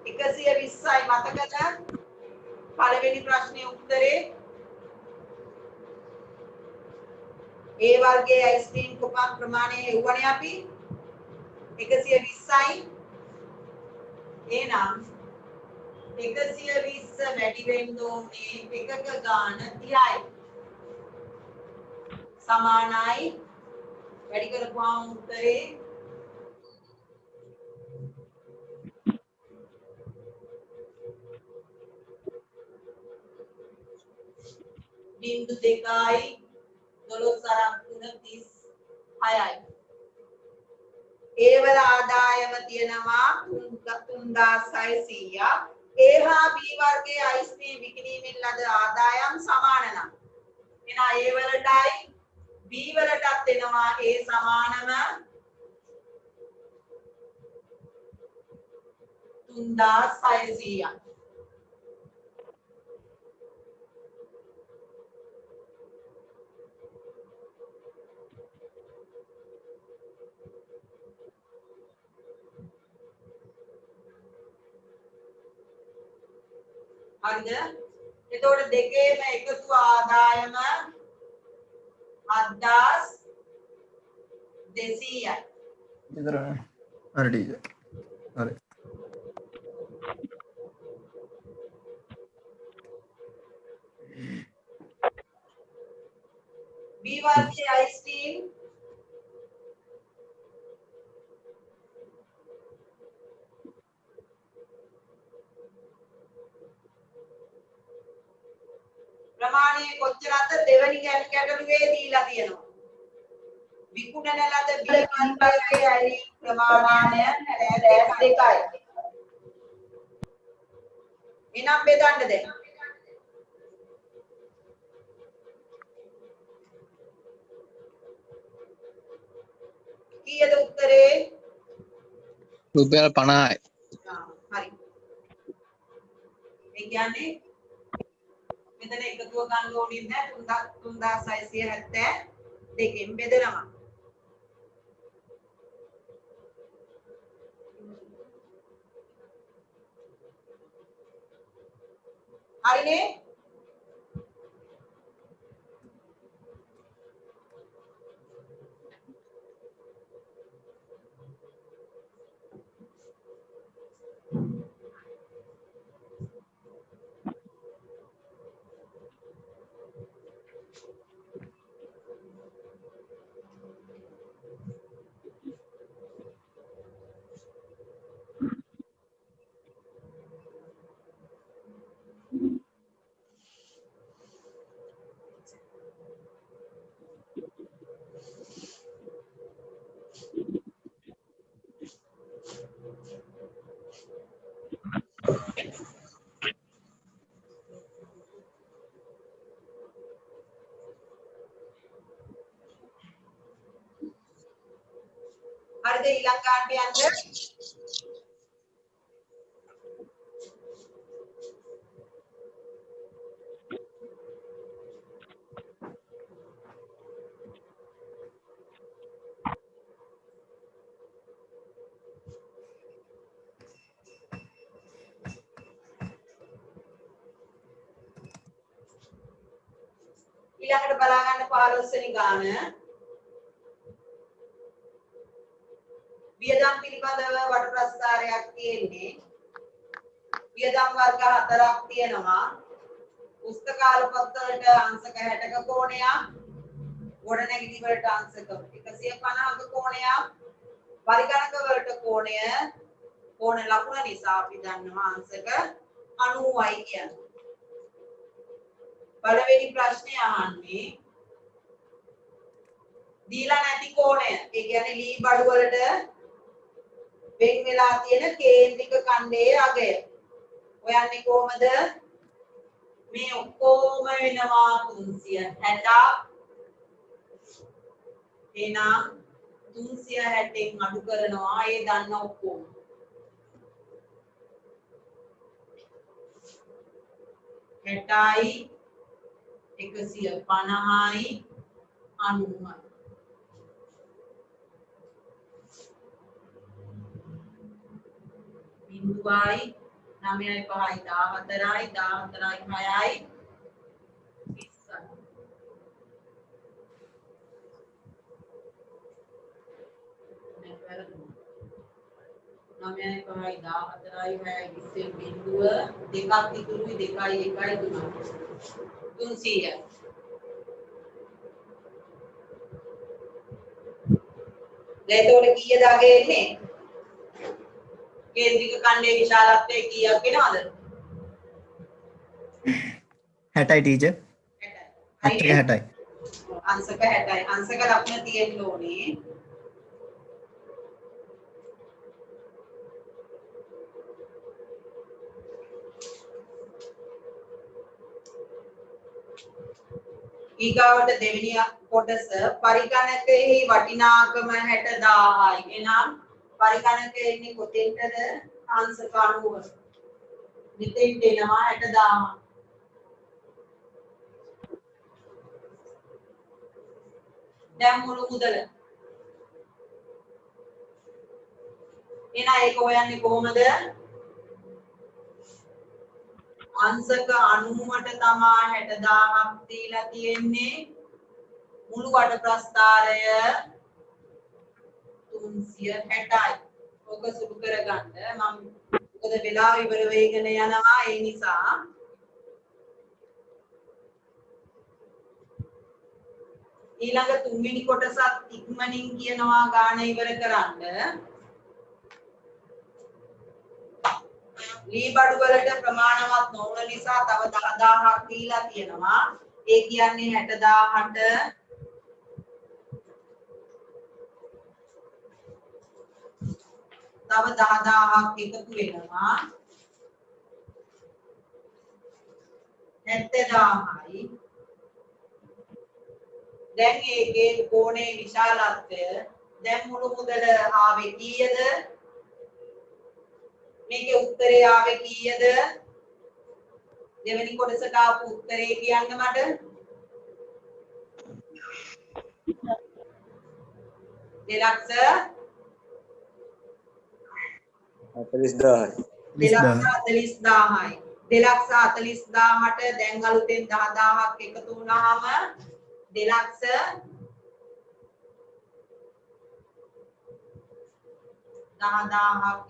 120යි මතකද? පළවෙනි ප්‍රශ්නේ උත්තරේ A වර්ගයේ අයිස්ක්‍රීම් කොපක් ප්‍රමාණය හෙව්වනේ අපි 120යි. එහෙනම් 120 වැඩි වෙන්න ඕනේ එකක ගාන 30යි. සමානයි වැඩි කරපුවාම උත්තරේ बिंदु 2යි 12 36යි. ඒ වල ආදායම තියෙනවා 3600ක්. A හා B වර්ගයේ අයිස්ක්‍රීම් විකිණීමෙන් ලද ආදායම් සමාන නම් එහෙනම් A වලටයි B වලටත් එනවා A සමානම 3600ක්. හරිද? එතකොට දෙකේම එකතු ආදායම 7200යි. ඉතරනේ. හරි ටීචර්. හරි. B වර්ගයේ අයිස්ක්‍රීම් ප්‍රමාණය කොච්චරද? දෙවෙනි ගැටලුවේ දීලා තියෙනවා. විකුණන ලද B වර්ගයේ අයිස්ක්‍රීම් ප්‍රමාණය 2යි. එනම් බෙදන්න දැන්. කීයද උත්තරේ? රුපියල් 50යි. හරි. ඒ කියන්නේ මෙතන එකතුව ගන්න ඕනේ නැහැ 3672න් බෙදෙනවා. හරිනේ? හරිද ඊළඟ කාණ්ඩය යන්න ඊළඟට බලා ගන්න 15 වෙනි ගාන වියදම් පිළිබඳව වට ප්‍රස්තාරයක් තියෙන්නේ වියදම් වර්ග 4ක් තියෙනවා පුස්තකාල පොත් වලට අංශක 60ක කෝණයක් ගොඩනැගිලි වලට අංශක 150ක කෝණයක් පරිගණක වලට කෝණ ලකුණ නිසා අපි දන්නවා අංශක 90යි කියන්නේ පළවෙනි ප්‍රශ්නේ අහන්නේ දීලා නැති කෝණය ඒ කියන්නේ ලී බඩු වලට වෙන් වෙලා තියෙන කේන්ද්‍රික ඛණ්ඩයේ අගය හොයන්නේ කොහමද මේ ඔක්කොම වෙනවා 360 එහෙනම් 360න් අඩු කරනවා ඒ දන්න ඔක්කොම හැටයි 150යි 90යි බිඳුවයි 9යි 5යි 14යි 14යි 6යි 20යි 9යි 5යි 14යි 6යි 20 බිඳුව දෙකක් ඉතුරුයි 2යි 1යි 300යි එතකොට කීයද අගේ එන්නේ කේන්ද්‍රික ඛණ්ඩයේ විශාලත්වය කීයක් වෙනවද 60යි ටීචර් 60යි අංශක 60යි අංශක ලකුණ තියෙන්න ඕනේ ඊගාවට දෙවෙනි කොටස පරිගණකයේ වටිනාකම 60000යි එනම් පරිගණකයේ ඉන්නේ කොතෙන්ටද අංශක 90 මෙතෙන්ට එනවා 60000 දැන් මුළු මුදල එන ඒක හොයන්නේ කොහොමද අංශක 90ට තමා 60000ක් දීලා තියෙන්නේ මුළු වට ප්‍රස්ථාරය 360යි. ඔක සුදු කරගන්න මම මොකද වෙලාව ඉවර වෙගෙන යනවා ඒ නිසා ඊළඟ තුන්වෙනි කොටසත් ඉක්මනින් කියනවා ගාන ඉවර කරන්න ලී බඩු වලට ප්‍රමාණවත් නොවන නිසා තව 10000ක් දීලා තියෙනවා ඒ කියන්නේ 60000ට තව 10000ක් එකතු වෙනවා 70000යි දැන් ඒකේ කෝණේ විශාලත්වය දැන් මුළු මුදල ආවේ කීයද මේකේ උත්තරේ ආවේ කීයද දෙවෙනි කොටසට ආපු උත්තරේ කියන්න මට. දෙලක්ෂ 40000යි. 2,40,000යි. 2,40,000ට දැන් අලුතෙන් 10,000ක් එකතු වුණාම 10,000ක්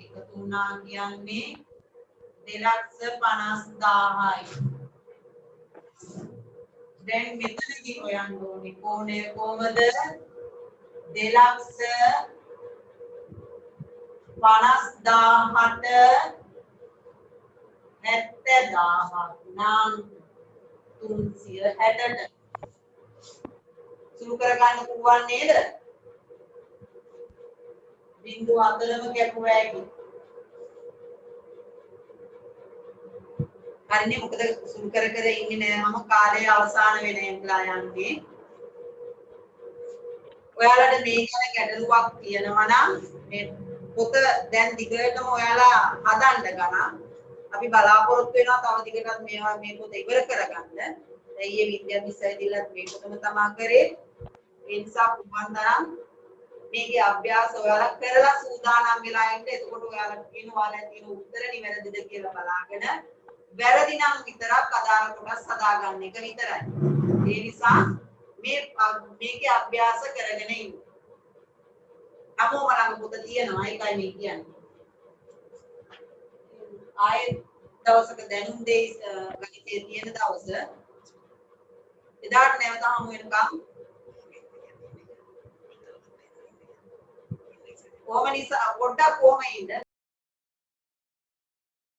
එකතු වුණා කියන්නේ 2,50,000යි. දැන් මෙතනදී හොයන්න ඕනේ කෝණය කොහමද? 2,50,000ට 70,000ක් නම් 360ට සුළු කරගන්න පුළුවන් නේද? බිංදුව අතරම කැපුවා ඇති. හරිනේ මොකද සුළු කර කර ඉන්නේ නැවම කාලය අවසන් වෙන යනවා යන්නේ. ඔයාලට මේ ගැන ගැටලුවක් තියෙනවා නම් මේ පොත දැන් දිගටම ඔයාලා හදන්න ගන්න. අපි බලාපොරොත්තු වෙනවා තව දිගටත් මේවා මේ පොත ඉවර කරගන්න. ඊයේ විද්‍යා විශ්වවිද්‍යාලයත් මේ පොතම තමයි කරේ. ඒ නිසා පුළුවන් තරම් මේකේ අභ්‍යාස ඔයාලා කරලා සූදානම් වෙලා ඉන්න. එතකොට ඔයාලා කියනවා තියෙන උත්තර නිවැරදිද කියලා බලාගෙන වැරදි නම් විතරක් අදාළ කොටස් හදාගන්න එක විතරයි. ඒ නිසා මේකේ අභ්‍යාස කරගෙන ඉන්න. අපෝ බලන්න පොත තියෙනවා ඒකයි මේ කියන්නේ. ආයෙත් දවසක දැනුම් දෙයි ගණිතයේ තියෙන දවස එදාට නැවත හමු වෙනකම් කොහොම නිසා පොඩ්ඩක් කොහොම ඉන්න